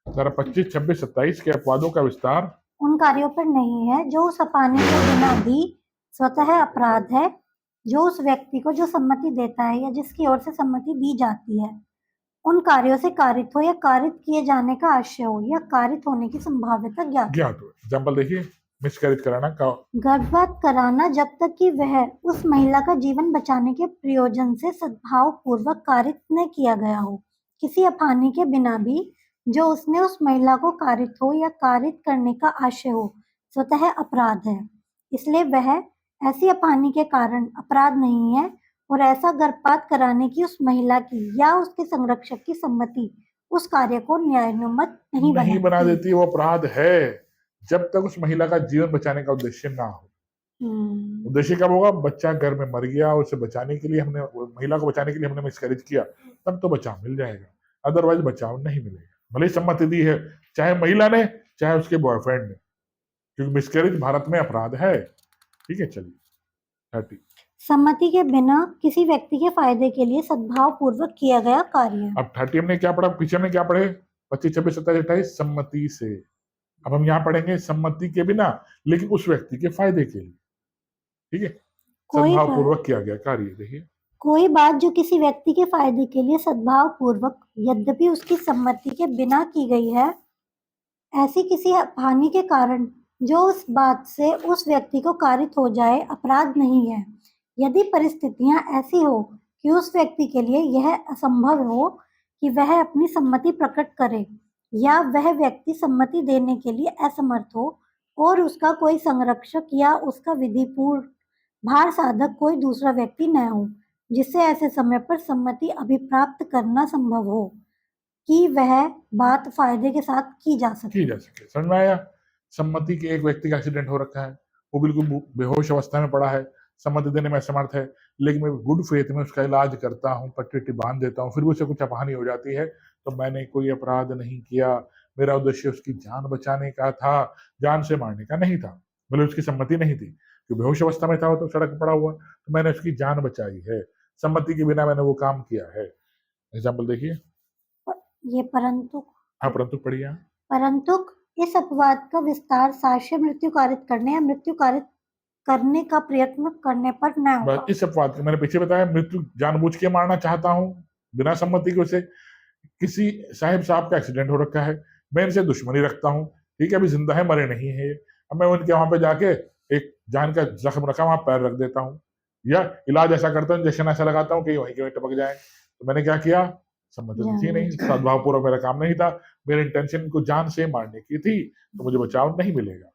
जरा 25, 26, 27 के अपवादों का विस्तार उन कार्यों पर नहीं है जो उस अपानी के बिना भी स्वतः अपराध है, जो उस व्यक्ति को जो सम्मति देता है या जिसकी ओर से सम्मति दी जाती है उन कार्यों से कारित हो या कारित किए जाने का आशय हो या कारित होने की संभाव्यता ज्ञात हो। एग्जाम्पल देखिए, मिसकैरेज कराना का गर्भपात कराना जब तक कि वह उस महिला का जीवन बचाने के प्रयोजन से सद्भाव पूर्वक कारित न किया गया हो, किसी अफानी के बिना भी, जो उसने उस महिला को कारित हो या कारित करने का आशय हो, स्वतः अपराध है। इसलिए वह ऐसी अफानी के कारण अपराध नहीं है और ऐसा गर्भपात कराने की उस महिला की या उसके संरक्षक की सम्मति उस कार्य को न्यायोन्मुक्त नहीं नहीं बना बनाती। देती, वो अपराध है जब तक उस महिला का जीवन बचाने का उद्देश्य ना हो। उद्देश्य कब होगा? बच्चा घर में मर गया, उसे बचाने के लिए हमने, महिला को बचाने के लिए हमने मिसकैरेज किया, तब तो बचाव मिल जाएगा, अदरवाइज बचाव नहीं मिलेगा। भले ही सम्मति दी है, चाहे महिला ने चाहे उसके बॉयफ्रेंड ने, क्योंकि मिसकैरेज भारत में अपराध है। ठीक है, चलिए 30। सम्मति के बिना किसी व्यक्ति के फायदे के लिए सद्भाव पूर्वक किया गया कार्य। अब 30 हमने क्या पढ़ा, पीछे हमने क्या पढ़े? 25, 26, 27, 28 सम्मति से। अब हम यहाँ पढ़ेंगे सम्मति के बिना, लेकिन उस व्यक्ति के फायदे के लिए। ठीक है, सद्भाव पूर्वक किया गया कार्य। देखिए, कोई बात जो किसी व्यक्ति के फायदे के लिए सद्भाव पूर्वक यद्यपि उसकी सम्मति के बिना की गई है, ऐसी किसी हानि के कारण जो उस बात से उस व्यक्ति को कारित हो जाए, अपराध नहीं है, यदि परिस्थितियां ऐसी हो कि उस व्यक्ति के लिए यह असंभव हो कि वह अपनी सम्मति प्रकट करे या वह व्यक्ति सम्मति देने के लिए असमर्थ हो और उसका कोई संरक्षक या उसका विधिपूर्ण भार साधक कोई दूसरा व्यक्ति न हो, जिससे ऐसे समय पर सम्मति अभिप्राप्त करना संभव हो कि वह बात फायदे के साथ की जा सके। समझ में आया? सम्मति के एक व्यक्ति का एक्सीडेंट हो रखा है, वो बिल्कुल बेहोश अवस्था में पड़ा है, सम्मति देने में असमर्थ है, लेकिन मैं गुड फेथ में उसका इलाज करता हूँ, पट्टी बांध देता हूँ, फिर भी उसे कुछ अपहानि हो जाती है, तो मैंने कोई अपराध नहीं किया, मेरा उद्देश्य उसकी जान बचाने का था, जान से मारने का नहीं था। भले उसकी सम्मति नहीं थी, जो बेहोश अवस्था में था वो तो सड़क पर पड़ा हुआ, तो मैंने उसकी जान बचाई है, सम्मति के बिना मैंने वो काम किया है। एग्जाम्पल देखिए, ये परंतु, हाँ परंतु पढ़िए। परंतु इस अपवाद का विस्तार साक्ष्य मृत्यु कारित करने या मृत्यु कारित करने का प्रयत्न करने पर न होगा। इस अपवाद के मैंने पीछे बताया, मृत्यु जानबूझ के मारना चाहता हूँ बिना सम्मति के, उसे किसी साहब का एक्सीडेंट हो रखा है, मैं इनसे दुश्मनी रखता हूँ, ठीक है, अभी जिंदा है, मरे नहीं है, अब मैं उनके वहां पे जाके एक जान का जख्म रखा, वहां पैर रख देता हूँ, या इलाज ऐसा करता हूँ, इंजेक्शन ऐसा लगाता हूँ कि वहीं के वहीं टपक जाए, तो मैंने क्या किया? सम्मति थी नहीं, सद्भावपूर्वक मेरा काम नहीं था, मेरे इंटेंशन इनको जान से मारने की थी, तो मुझे बचाव नहीं मिलेगा।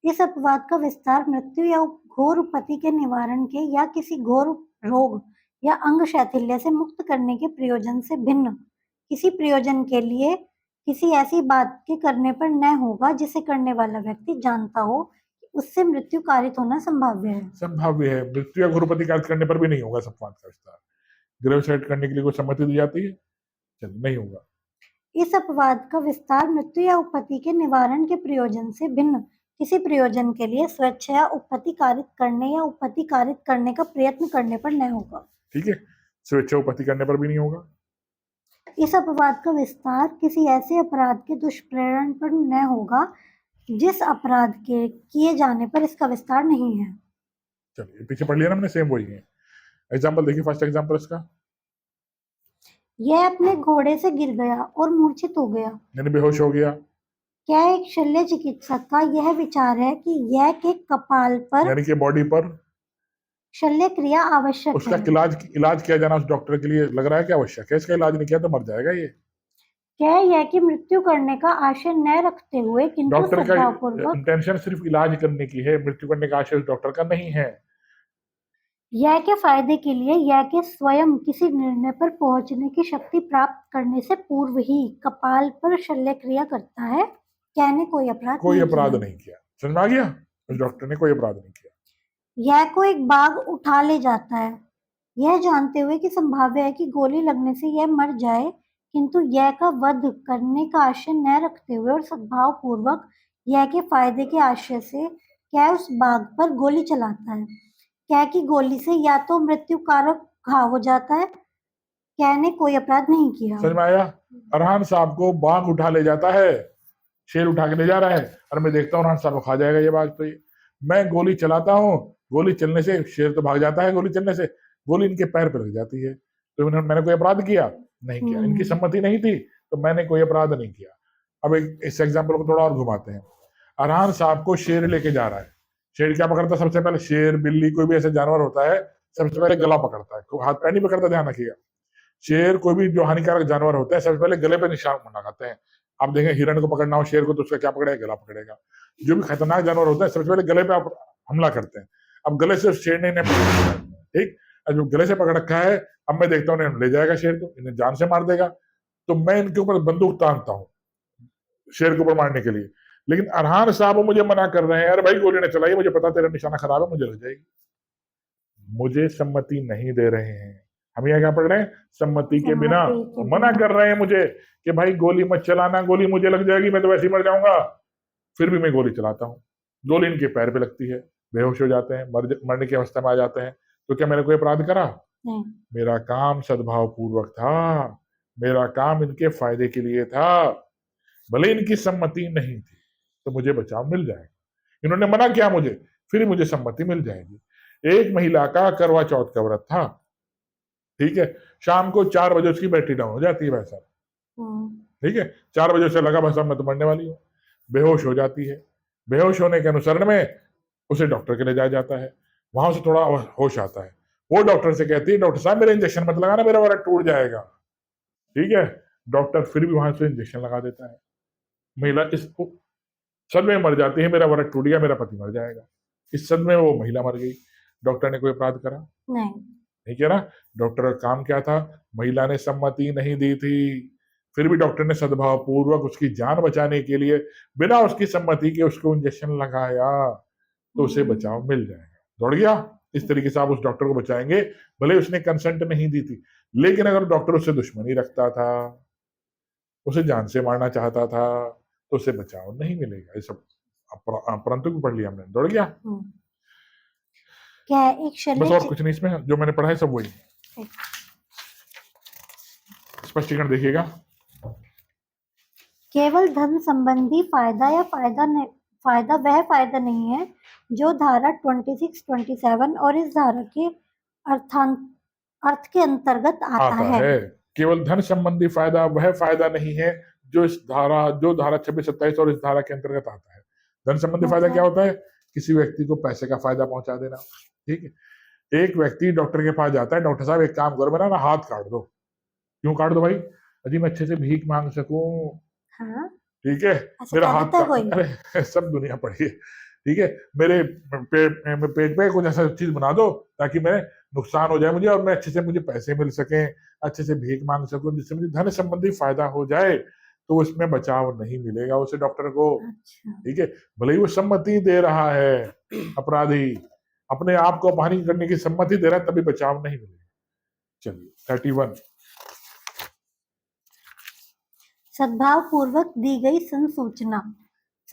इस अपवाद का विस्तार मृत्यु या घोर उपपत्ति के निवारण के या किसी घोर रोग या अंग शैथिल्य से मुक्त करने के प्रयोजन से भिन्न किसी प्रयोजन के लिए किसी ऐसी बात के करने पर न होगा जिसे करने वाला व्यक्ति जानता हो कि उससे मृत्यु कारित होना संभाव्य है। संभाव्य है, मृत्यु या घोर उपपत्ति कारित करने पर भी नहीं होगा इस अपवाद का विस्तार। ग्रेविसाइड करने के लिए कोई सम्मति दी जाती है? चलिए, नहीं होगा। इस अपवाद का विस्तार मृत्यु या उपपत्ति के निवारण के प्रयोजन से भिन्न किसी प्रयोजन के लिए स्वेच्छया उपपत्ति कारित करने या उपपत्ति कारित करने का प्रयत्न करने पर न होगा। ठीक है, स्वेच्छा उपपत्ति करने पर भी नहीं होगा। इस अपवाद का विस्तार किसी ऐसे अपराध के दुष्प्रेरण पर न होगा जिस अपराध के किए जाने पर इसका विस्तार नहीं है। चलिए, पीछे पढ़ लिया ना हमने, सेम वही है। एग्जाम्पल देखिए, फर्स्ट एग्जाम्पल इसका, यह अपने घोड़े से गिर गया और मूर्छित हो गया, यानी बेहोश हो गया। क्या एक शल्य चिकित्सक का यह विचार है कि यह के कपाल पर, यानी कि बॉडी पर शल्य क्रिया आवश्यक उसका है? इलाज किया जाना उस डॉक्टर के लिए लग रहा है कि आवश्यक है, इसका इलाज नहीं किया तो मर जाएगा ये। क्या यह कि मृत्यु करने का आशय न रखते हुए किंतु डॉक्टर का सद्भावपूर्वक, इंटेंशन सिर्फ इलाज करने की है, मृत्यु करने का आशय उस डॉक्टर का नहीं है। यह के फायदे के लिए यह के स्वयं किसी निर्णय पर पहुंचने की शक्ति प्राप्त करने से पूर्व ही कपाल पर शल्य क्रिया करता है, क्या ने कोई अपराध नहीं किया। समझ में आ गया? उस डॉक्टर ने कोई अपराध नहीं किया। यह को एक बाघ उठा ले जाता है, यह जानते हुए कि संभाव्य है कि गोली लगने से यह मर जाए, किंतु यह का वध करने का आशय न रखते हुए और सद्भाव पूर्वक यह के फायदे के आशय से क्या उस बाघ पर गोली चलाता है, क्या की गोली से या तो मृत्यु कारक घाव हो जाता है, क्या ने कोई अपराध नहीं किया। समझ में आया? अरहान साहब को बाघ उठा ले जाता है, शेर उठा के ले जा रहा है, और मैं देखता हूँ अरहान साहब को खा जाएगा ये बाघ, तो ये मैं गोली चलाता हूँ, गोली चलने से शेर तो भाग जाता है, गोली चलने से गोली इनके पैर पर लग जाती है, तो मैंने कोई अपराध किया? नहीं किया। इनकी सम्मति नहीं थी तो मैंने कोई अपराध नहीं किया। अब इस एग्जाम्पल को थोड़ा और घुमाते हैं। अरहान साहब को शेर लेके जा रहा है। शेर क्या पकड़ता है सबसे पहले? शेर, बिल्ली, कोई भी ऐसा जानवर होता है सबसे पहले गला पकड़ता है, हाथ पैर नहीं पकड़ता, ध्यान रखिएगा। शेर, कोई भी जो हानिकारक जानवर होता है सबसे पहले गले पे निशान लगाते हैं। आप देखें हिरण को पकड़ना हो शेर को तो उसका क्या पकड़ेगा? गला पकड़ेगा। जो भी खतरनाक जानवर होता है सबसे पहले गले पे आप हमला करते हैं। अब गले से शेर ने इन्हें पकड़ लिया, ठीक, अब जो गले से पकड़ रखा है, अब मैं देखता हूँ इन्हें ले जाएगा शेर को, इन्हें जान से मार देगा, तो मैं इनके ऊपर बंदूक तानता हूँ शेर के ऊपर मारने के लिए। लेकिन अरहान साहब वो मुझे मना कर रहे हैं, अरे भाई गोली न चलाइए, मुझे पता तेरा निशाना खराब है, मुझे लग जाएगी। मुझे सम्मति नहीं दे रहे हैं। हम यहाँ क्या पढ़ रहे हैं? सम्मति के बिना मना कर रहे हैं मुझे कि भाई गोली मत चलाना, गोली मुझे लग जाएगी, मैं तो वैसे ही मर जाऊंगा। फिर भी मैं गोली चलाता हूँ। गोली इनके पैर पे लगती है, बेहोश हो जाते हैं, मरने की अवस्था में आ जाते हैं। तो क्या मैंने कोई अपराध करा? नहीं। मेरा काम सद्भाव पूर्वक था, मेरा काम इनके फायदे के लिए था, भले इनकी सम्मति नहीं थी तो मुझे बचाव मिल जाएगा। इन्होंने मना किया मुझे, फिर मुझे सम्मति मिल जाएगी। एक महिला का करवा चौथ का व्रत था, ठीक है, शाम को 4 बजे उसकी बैटरी डाउन हो जाती है भाई साहब, ठीक है, 4 बजे से लगा बस अब मैं तो मरने वाली हूँ, बेहोश हो जाती है। बेहोश होने के अनुसरण में उसे डॉक्टर के ले जाया जाता है, वहां से थोड़ा होश आता है, वो डॉक्टर से कहती है डॉक्टर साहब मेरा इंजेक्शन मत लगाना, मेरा व्रत टूट जाएगा, ठीक है। डॉक्टर फिर भी वहां से इंजेक्शन लगा देता है। महिला इस सदमे में मर जाती है, मेरा व्रत टूट गया, मेरा पति मर जाएगा। इस सदमे में वो महिला मर गई। डॉक्टर ने कोई अपराध करा? नहीं किया ना। डॉक्टर का काम क्या था? महिला ने सम्मति नहीं दी थी, फिर भी डॉक्टर ने सद्भाव पूर्वक उसकी जान बचाने के लिए बिना उसकी सम्मति के उसको इंजेक्शन लगाया, तो उसे बचाव मिल जाएगा। दौड़ गया। इस तरीके से आप उस डॉक्टर को बचाएंगे, भले उसने कंसेंट नहीं दी थी, लेकिन अगर डॉक्टर उससे दुश्मनी रखता था, उसे जान से मारना चाहता था, तो उसे बचाव नहीं मिलेगा। ये सब परंतु भी पढ़ लिया हमने। दौड़ गया। क्या एक बस और कुछ नहीं, इसमें जो मैंने पढ़ा है सब वही। स्पष्टीकरण देखिएगा। केवल धन संबंधी फायदा या फायदा वह फायदा नहीं है जो धारा 26, 27 और इस धारा के अर्थ के अंतर्गत आता है। केवल धन संबंधी फायदा वह फायदा नहीं है जो धारा 26, 27 और इस धारा के अंतर्गत आता है। धन संबंधी फायदा क्या होता है? किसी व्यक्ति को पैसे का फायदा पहुंचा देना, ठीक है। एक व्यक्ति डॉक्टर के पास जाता है, डॉक्टर साहब एक काम करो, मेरा ना हाथ काट दो। क्यों काट दो भाई? अजी मैं अच्छे से भीख मांग सकूं, हाँ? ठीक है, मेरा हाथ काट, अरे सब दुनिया पड़ी है, ठीक है, मेरे पेट पे कुछ ऐसा चीज बना दो ताकि मैं नुकसान हो जाए मुझे और मैं अच्छे से मुझे पैसे मिल सके, अच्छे से भीख मांग सकूं, जिससे मुझे धन संबंधी फायदा हो जाए, तो उसमें बचाव नहीं मिलेगा उसे डॉक्टर को, ठीक है। भले ही वो सम्मति दे रहा है, अपराधी अपने आप को अपहानि करने की सम्मति दे रहा है, तभी बचाव नहीं मिलेगा। चलिए 31। सद्भाव पूर्वक दी गई संसूचना।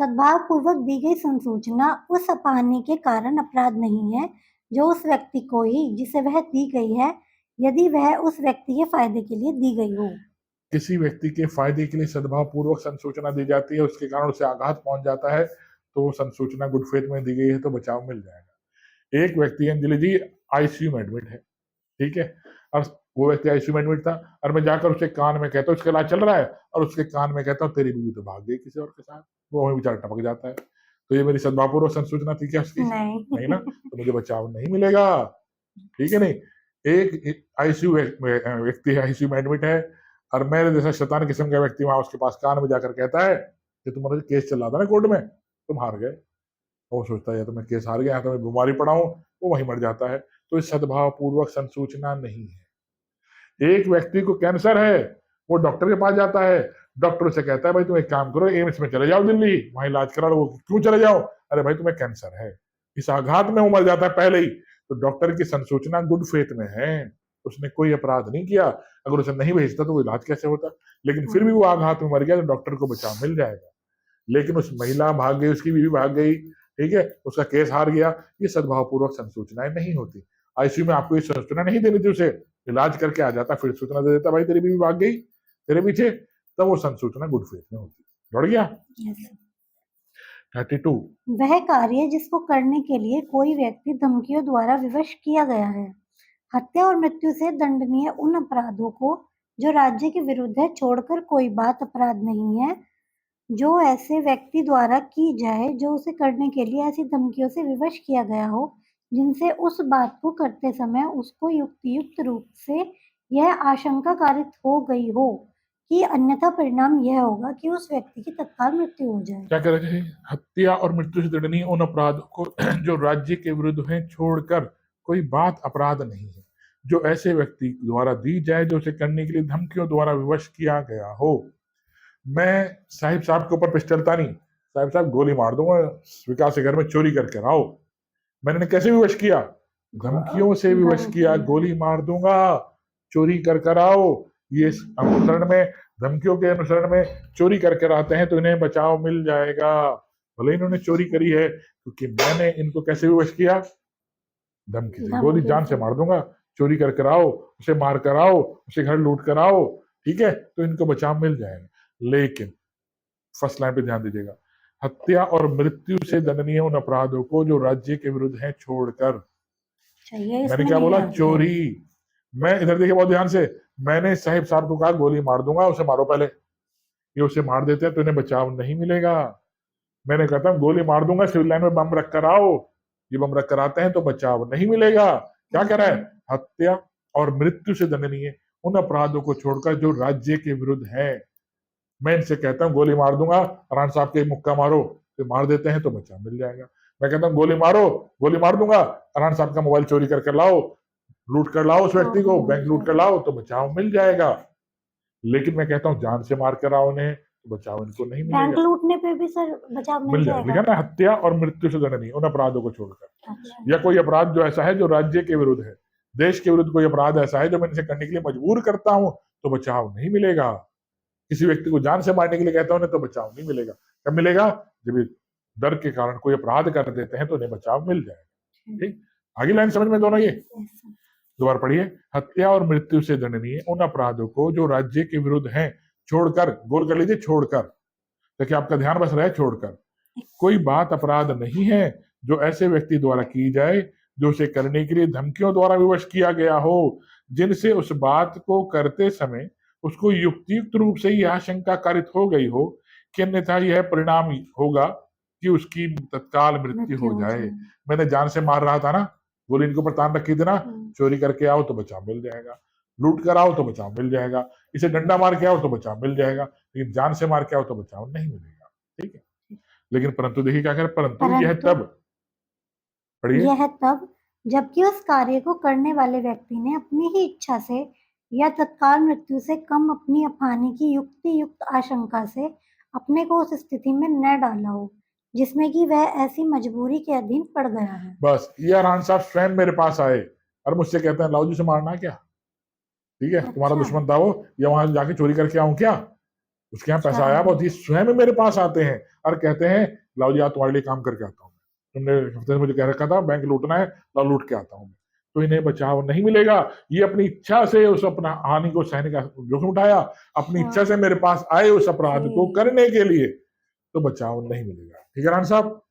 सद्भाव पूर्वक दी गई संसूचना उस अपहानि के कारण अपराध नहीं है जो उस व्यक्ति को ही जिसे वह दी गई है, यदि वह उस व्यक्ति के फायदे के लिए दी गई हो। किसी व्यक्ति के फायदे के लिए सद्भाव पूर्वक संसूचना दी जाती है, उसके कारण उसे आघात पहुंच जाता है, तो वो संसूचना गुड फेथ में दी गई है तो बचाव मिल जाएगा। एक व्यक्ति अंजलि जी आईसीयू में एडमिट है, ठीक है, और वो व्यक्ति आईसीयू में एडमिट था और मैं जाकर उसके कान में कहता हूँ, उसका इलाज चल रहा है, और उसके कान में कहता हूँ तेरी बीवी तो भाग गई किसी और के साथ, वो वहीं बेचारा टपक जाता है। तो ये मेरी सद्भावपूर्वक संसूचना थी क्या उसकी? नहीं ना, तो मुझे बचाव नहीं मिलेगा, ठीक है। नहीं, एक आईसीयू व्यक्ति आईसीयू में एडमिट है और मेरे जैसा शैतान किस्म का व्यक्ति वहां उसके पास कान में जाकर कहता है कि तुम्हारा केस चल रहा था ना कोर्ट में, तुम हार गए। वो सोचता है तो मैं केस हार गया, तो मैं बीमारी पड़ा हूं, वो वहीं मर जाता है। तो इस सद्भाव पूर्वक संसूचना नहीं है। एक व्यक्ति को कैंसर है, वो डॉक्टर के पास जाता है, डॉक्टर से कहता है भाई तुम एक काम करो, एम्स में चले जाओ दिल्ली, वहां इलाज करा लो। क्यों चले जाओ? अरे भाई तुम्हें कैंसर है। इस आघात में वो मर जाता है पहले ही। तो डॉक्टर की संसूचना गुड फेथ में है, उसने कोई अपराध नहीं किया। अगर उसे नहीं भेजता तो वो इलाज कैसे होता? लेकिन फिर भी वो आघात में मर गया तो डॉक्टर को बचाव मिल जाएगा। लेकिन उस महिला भाग गई, उसकी बीवी भाग गई, ठीक है, उसका केस हार गया, ये सद्भावपूर्वक संसूचनाएं नहीं होती। आईसीयू में आपको ये सूचना नहीं देनी थी, उसे इलाज करके आ जाता, फिर सूचना दे देता भाई तेरी बीवी भाग गई तेरे पीछे, तब वो संसूचना गुड फेथ में होती। जुड़ गया। 32। वह कार्य जिसको करने के लिए कोई व्यक्ति धमकियों द्वारा विवश किया गया है। हत्या और मृत्यु से दंडनीय उन अपराधों को जो राज्य के विरुद्ध है छोड़कर कोई बात अपराध नहीं है जो ऐसे व्यक्ति द्वारा की जाए जो उसे करने के लिए ऐसी धमकियों से विवश किया गया हो जिनसे उस बात को करते समय उसको युक्तियुक्त रूप से यह आशंका कारित हो गई हो कि अन्यथा परिणाम यह होगा कि उस व्यक्ति की तत्काल मृत्यु हो जाए। क्या कह रहे थे? हत्या और मृत्यु से दंडनीय उन अपराधों को जो राज्य के विरुद्ध हैं छोड़कर कोई बात अपराध नहीं है जो ऐसे व्यक्ति द्वारा दी जाए जो उसे करने के लिए धमकियों द्वारा विवश किया गया हो। मैं साहिब साहब के ऊपर पिस्टलता नहीं, साहिब साहब गोली मार दूंगा, विकास के घर में चोरी करके आओ। मैंने कैसे विवश किया? धमकियों से विवश किया, गोली मार दूंगा, चोरी कर आओ। ये अनुसरण में, धमकियों के अनुसरण में चोरी करके आते हैं तो इन्हें बचाव मिल जाएगा। भले इन्होंने चोरी करी है, क्योंकि मैंने इनको कैसे विवश किया? धमकी से। गोली जान से मार दूंगा, चोरी करके आओ, उसे मार कर आओ, उसे घर लूट कर आओ, ठीक है, तो इनको बचाव मिल जाएगा। लेकिन फर्स्ट लाइन पे ध्यान दीजिएगा, हत्या और मृत्यु से दंडनीय उन अपराधों को जो राज्य के विरुद्ध हैं छोड़कर। मैंने क्या बोला? चोरी। मैं इधर देखिए बहुत ध्यान से, मैंने साहिब साहब को कहा गोली मार दूंगा, उसे मारो पहले। ये उसे मार देते हैं तो इन्हें बचाव नहीं मिलेगा। मैंने कहता हूं गोली मार दूंगा, सिविल लाइन में बम रख कर आओ, ये बम रख कर आते हैं तो बचाव नहीं मिलेगा। क्या कह रहा है? हत्या और मृत्यु से दंडनीय उन अपराधों को छोड़कर जो राज्य के विरुद्ध है। मैं इनसे कहता हूँ गोली मार दूंगा, अरान साहब के मुक्का मारो, तो मार देते हैं तो बचाव मिल जाएगा। मैं कहता हूँ गोली मारो, गोली मार दूंगा, अरान साहब का मोबाइल चोरी करके लाओ, लूट कर लाओ उस व्यक्ति को, बैंक लूट कर लाओ तो बचाव मिल जाएगा। लेकिन मैं कहता हूँ जान से मार कर आओ उन्हें तो बचाव इनको नहीं मिलेगा। बैंक लूटने पे भी सर बचाव मिल जाएगा। लिखा ना, हत्या और मृत्यु से दंडनीय उन अपराधों को छोड़कर। या कोई अपराध जो ऐसा है जो राज्य के विरुद्ध है, देश के विरुद्ध कोई अपराध ऐसा है जो मैं इसे करने के लिए मजबूर करता हूं तो बचाव नहीं मिलेगा। किसी व्यक्ति को जान से मारने के लिए कहता हूं तो बचाव नहीं मिलेगा। कब मिलेगा? जब डर के कारण कोई अपराध कर देते हैं तो उन्हें बचाव मिल जाएगा। ठीक, आगे लाइन समझ में दोनों? ये दोबारा पढ़िए, हत्या और मृत्यु से दंडनीय उन अपराधों को जो राज्य के विरुद्ध हैं छोड़कर, गोल कर लीजिए, छोड़कर। देखिए आपका ध्यान बस रहा है छोड़कर। कोई बात अपराध नहीं है जो ऐसे व्यक्ति द्वारा की जाए जो उसे करने के लिए धमकियों द्वारा विवश किया गया हो, जिनसे उस बात को करते समय उसको युक्तियुक्त रूप से यह आशंका कारित हो गई हो कि अन्यथा यह परिणाम होगा कि उसकी तत्काल मृत्यु हो जाए। मैंने जान से मार रहा था ना, गोली इनके ऊपर तान रखी थी ना, चोरी करके आओ तो बचाव मिल जाएगा, लूट कर आओ तो बचाव मिल जाएगा, इसे डंडा मार के आओ तो बचाव मिल जाएगा, लेकिन जान से मार के आओ तो बचाव नहीं मिलेगा। ठीक है, लेकिन परंतु देखिए क्या करें, परंतु यह तब, पढ़िए, यह तब जबकि उस कार्य को करने वाले व्यक्ति ने अपनी ही इच्छा से या तत्काल मृत्यु से कम अपनी हानि की युक्तियुक्त आशंका से अपने को उस स्थिति में न डाला हो जिसमें कि वह ऐसी मजबूरी के अधीन पड़ गया है। बस ये अरहान साहब स्वयं मेरे पास आए और मुझसे कहते हैं लाओ जी से मारना क्या, ठीक है, तुम्हारा दुश्मन था वो, या वहां जाके चोरी करके आऊं क्या, उसके यहाँ पैसा आया बहुत। ये स्वयं मेरे पास आते हैं और कहते हैं लाओ जी तुम्हारे लिए काम करके आता हूँ, तुमने हफ्ते से मुझे कह रखा था बैंक लूटना है, लाओ लूट के आता हूँ। तो इन्हें बचाव नहीं मिलेगा। ये अपनी इच्छा से उस अपना हानि को सहने का जोखिम उठाया, अपनी इच्छा से मेरे पास आए उस अपराध को करने के लिए, तो बचाव नहीं मिलेगा। ठीक है रान साहब,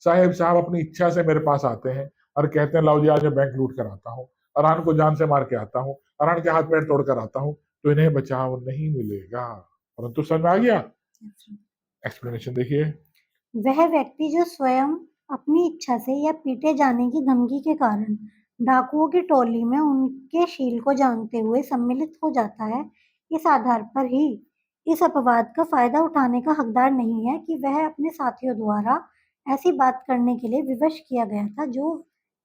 साहिब साहब अपनी इच्छा से मेरे पास आते हैं और कहते हैं लाओ जी आज मैं बैंक लूट कर आता हूँ, अरहान को जान से मार के आता हूँ, अरहान के हाथ पैर तोड़ कर आता हूँ, तो इन्हें बचाव नहीं मिलेगा। परंतु समझ में आ गया? एक्सप्लेनेशन देखिए, वह व्यक्ति जो स्वयं अपनी इच्छा से या पीटे जाने की धमकी के कारण डाकुओं की टोली में उनके शील को जानते हुए सम्मिलित हो जाता है, इस आधार पर ही इस अपवाद का फायदा उठाने का हकदार नहीं है कि वह अपने साथियों द्वारा ऐसी बात करने के लिए विवश किया गया था जो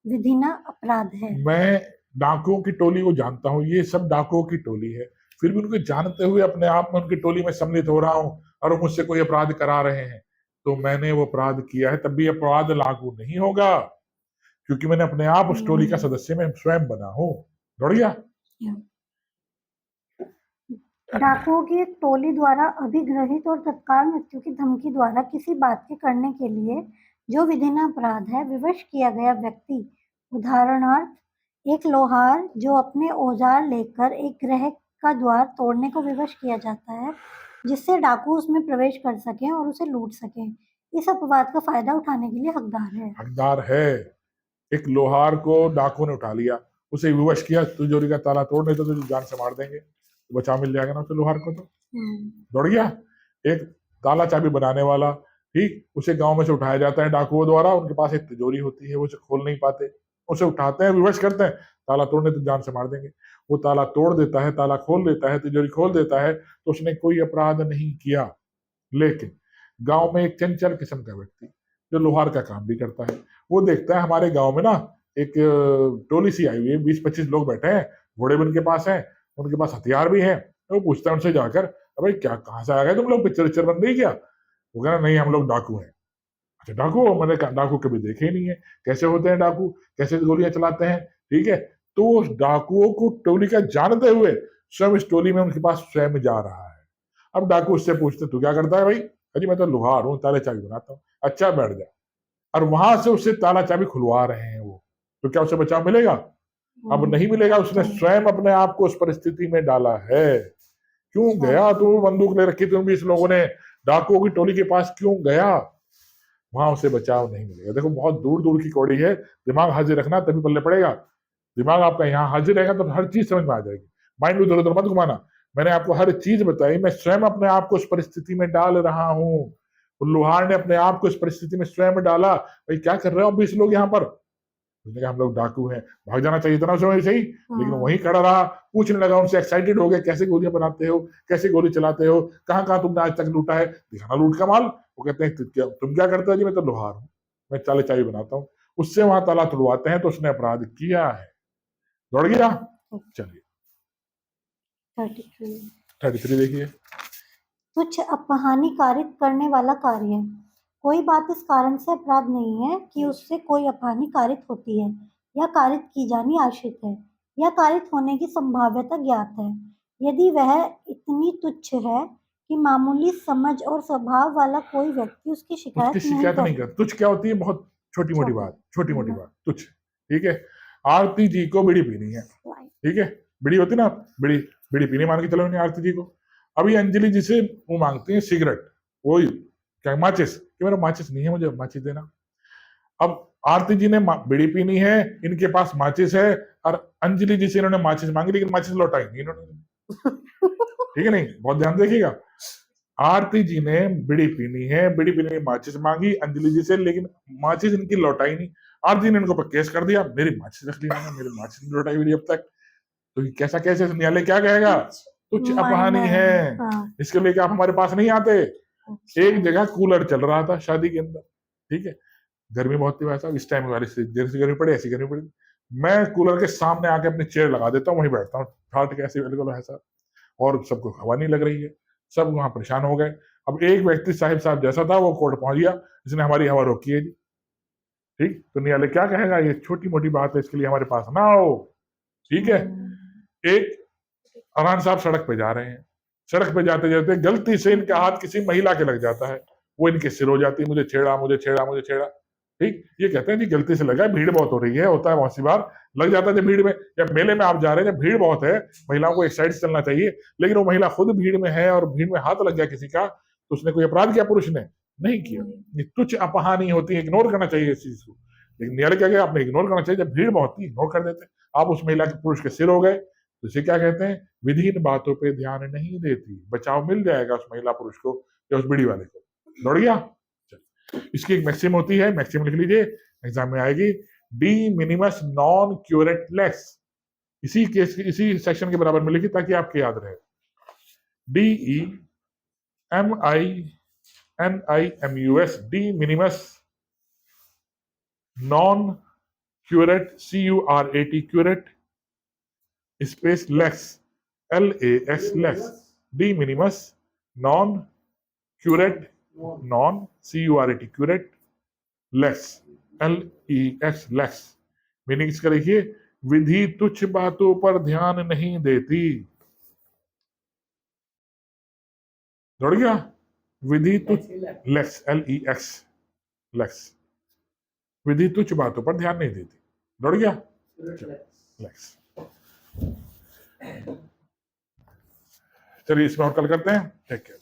विधिना अपराध है। मैं डाकुओं की टोली को जानता हूँ, ये सब डाकुओं की टोली है, फिर भी उनको जानते हुए अपने आप में उनकी टोली में सम्मिलित हो रहा हूँ और वो मुझसे कोई अपराध करा रहे हैं, तो मैंने वो अपराध किया है, तब भी अपराध लागू नहीं होगा, क्योंकि मैंने अपने आप उस टोली का सदस्य में स्वयं बना हूँ। दौड़ गया? डाकुओं की एक टोली द्वारा अभिग्रहित और तत्काल मृत्यु की धमकी द्वारा किसी बात के करने के लिए जो विधिना अपराध है, विवश किया गया व्यक्ति, उदाहरणार्थ एक लोहार जो अपने औजार लेकर एक ग्रह का द्वार तोड़ने को विवश किया जाता है जिससे डाकू उसमें प्रवेश कर सकें और उसे लूट सकें, इस अपवाद का फायदा उठाने के लिए हकदार है। हकदार है। एक लोहार को डाकू ने उठा लिया, उसे विवश किया, तिजोरी का ताला तोड़, नहीं तो तुझे जान से मार देंगे, तो बचाव मिल जाएगा ना उसे लोहार को। तो दौड़ गया। एक ताला चाबी बनाने वाला, ठीक, उसे गांव में से उठाया जाता है डाकुओं द्वारा। उनके पास एक तिजोरी होती है, वो उसे खोल नहीं पाते, उसे उठाते हैं, विवश करते हैं, ताला तोड़ने तो जान से मार देंगे। वो ताला तोड़ देता है, ताला खोल देता है, तिजोरी खोल देता है, तो उसने कोई अपराध नहीं किया। लेकिन गांव में एक चंचल किस्म का व्यक्ति जो लोहार का काम भी करता है, वो देखता है हमारे गांव में ना एक टोली सी आई हुई है, 20-25 लोग बैठे हैं, घोड़े भी उनके पास हैं, उनके पास हथियार भी हैं। तो वो पूछता है उनसे जाकर, अरे क्या, कहाँ से आ गए तुम लोग, पिक्चर विक्चर बन रही क्या? वो कह रहा नहीं, हम लोग डाकू हैं। अच्छा डाकू? मैंने कहा डाकू कभी देखे ही नहीं है, कैसे होते हैं डाकू, कैसे गोलियां चलाते हैं? ठीक है, तो उस डाकुओं को टोली का जानते हुए स्वयं इस टोली में उनके पास स्वयं जा रहा है। अब डाकू उससे पूछते तू क्या करता है भाई? अजी मैं तो लोहार हूँ, ताले चाबी बनाता हूँ। अच्छा बैठ जा। और वहां से उससे ताला चाबी खुलवा रहे हैं वो, तो क्या उसे बचाव मिलेगा? अब नहीं मिलेगा। उसने स्वयं अपने आप को उस परिस्थिति में डाला है। क्यों गया तू? बंदूक ले रखी तुम 20 लोगों ने, डाकुओं की टोली के पास क्यों गया? वहां उसे बचाव नहीं मिलेगा। देखो बहुत दूर दूर की कौड़ी है, दिमाग हाजिर रखना तभी पल्ले पड़ेगा। दिमाग आपका यहाँ हाजिर रहेगा तो हर चीज समझ में आ जाएगी। माइंड उधर उधर मत घुमाना। मैंने आपको हर चीज बताई, मैं स्वयं अपने आप को उस परिस्थिति में डाल रहा हूँ। लोहार ने अपने आप को इस परिस्थिति में स्वयं डाला। भाई क्या कर रहे हो 20 लोग यहाँ पर? उसने कहा हम लोग डाकू हैं। भाग जाना चाहिए था ना समय सही, लेकिन वहीं खड़ा रहा, पूछने लगा उनसे, एक्साइटेड हो गया, कैसे गोलियां बनाते हो, कैसे गोली चलाते हो, कहाँ कहाँ तुमने आज तक लूटा है, दिखाना लूट का माल। वो कहते हैं तुम क्या करते हो? जी मैं तो लोहार हूँ, मैं ताले चाबी बनाता हूँ। उससे वहां ताला तुड़वाते हैं, तो उसने अपराध किया है। दौड़ गया। चलिए 33 देखिए। तुच्छ अपहानि कारित करने वाला कार्य। कोई बात इस कारण से अपराध नहीं है कि उससे कोई अपहानि कारित होती है या कारित की जानी आश्रित है या कारित होने की संभाव्यता ज्ञात है, यदि वह इतनी तुच्छ है कि मामूली समझ और स्वभाव वाला कोई व्यक्ति उसकी उसकी शिकायत शिकायत नहीं कर। तुच्छ क्या होती है? बहुत छोटी मोटी बात, छोटी मोटी बात तुच्छ। ठीक है, आरती जी को बीड़ी पीनी है, ठीक है, बीड़ी होती ना, बीड़ी बीड़ी पीनी मान के चलो नहीं आरती जी को। अभी अंजलि जी से वो मांगती है सिगरेट, वही क्या माचिस, कि मेरा माचिस नहीं है, मुझे माचिस देना। अब आरती जी ने बीड़ी पीनी है, इनके पास माचिस है, और अंजलि जी से इन्होंने माचिस मांगी, लेकिन माचिस लौटाई नहीं इन्होंने। ठीक है, नहीं, बहुत ध्यान देखिएगा। आरती जी ने बीड़ी पीनी है, बीड़ी पीने में माचिस मांगी अंजलि जी से, लेकिन माचिस इनकी लौटाई नहीं। आरती जी ने इनको पर केस कर दिया, मेरी माचिस रख ली मैंने, मेरी माचिस नहीं लौटाई हुई अब तक। तो ये कैसा कैसे, न्यायालय क्या कहेगा? तुच्छ अपहानी है, इसके लेके आप हमारे पास नहीं आते। एक जगह कूलर चल रहा था शादी के अंदर, ठीक है, गर्मी बहुत थी वैसा, इस टाइम वाली देर से गर्मी पड़े, ऐसी गर्मी पड़ी, मैं कूलर के सामने आके अपनी चेयर लगा देता हूँ, वहीं बैठता हूँ, ठाट के ऐसे बिल्कुल ऐसा, और सबको हवा नहीं लग रही है, सब वहां परेशान हो गए। अब एक व्यक्ति साहिब साहब जैसा था, वो कोर्ट पहुंच गया, जिसने हमारी हवा रोकी है जी। ठीक, तो न्यायालय क्या कहेगा? ये छोटी मोटी बात है, इसके लिए हमारे पास ना आओ। ठीक है, एक अरहान साहब सड़क पे जा रहे हैं, सड़क पे जाते जाते गलती से इनका हाथ किसी महिला के लग जाता है, वो इनके सिर हो जाती है, मुझे छेड़ा, मुझे छेड़ा, मुझे छेड़ा। ठीक, ये कहते हैं जी गलती से लगा, भीड़ बहुत हो रही है, होता है बहुत सी बार, लग जाता है। जब भीड़ में, जब मेले में आप जा रहे हैं, जब भीड़ बहुत है, महिलाओं को एक साइड से चलना चाहिए, लेकिन वो महिला खुद भीड़ में है और भीड़ में हाथ लग गया किसी का, तो उसने कोई अपराध किया? पुरुष ने नहीं किया। ये तुच्छ अपहानी होती है, इग्नोर करना चाहिए इस चीज को। लेकिन न्यायालय क्या, आपने इग्नोर करना चाहिए, जब भीड़ बहुत थी इग्नोर कर देते, आप उस महिला के, पुरुष के सिर हो गए, तो इसे क्या कहते हैं? विधिहीन बातों पे ध्यान नहीं देती, बचाव मिल जाएगा उस महिला पुरुष को या उस बीड़ी वाले को। दौड़ गया। इसकी एक मैक्सिम होती है, मैक्सिम लिख लीजिए, एग्जाम में आएगी, D minimus non curate less. इसी केस, इसी सेक्शन के बराबर में लिखी ताकि आपके याद रहे। DEMINIMUS, D minimus non curate, CURAT curate, space less, LAS less, D minimus non curate, non CURAT curate, less, LES less. Meaning इसका लिखिए, विधि तुच्छ बातों पर ध्यान नहीं देती। दौड़ गया। विधि तुच्छ, लेस, LEX लेस, विधि तुच्छ बातों पर ध्यान नहीं देती। दौड़ गया। लेस। चलिए इसमें और कल करते हैं। ठीक है।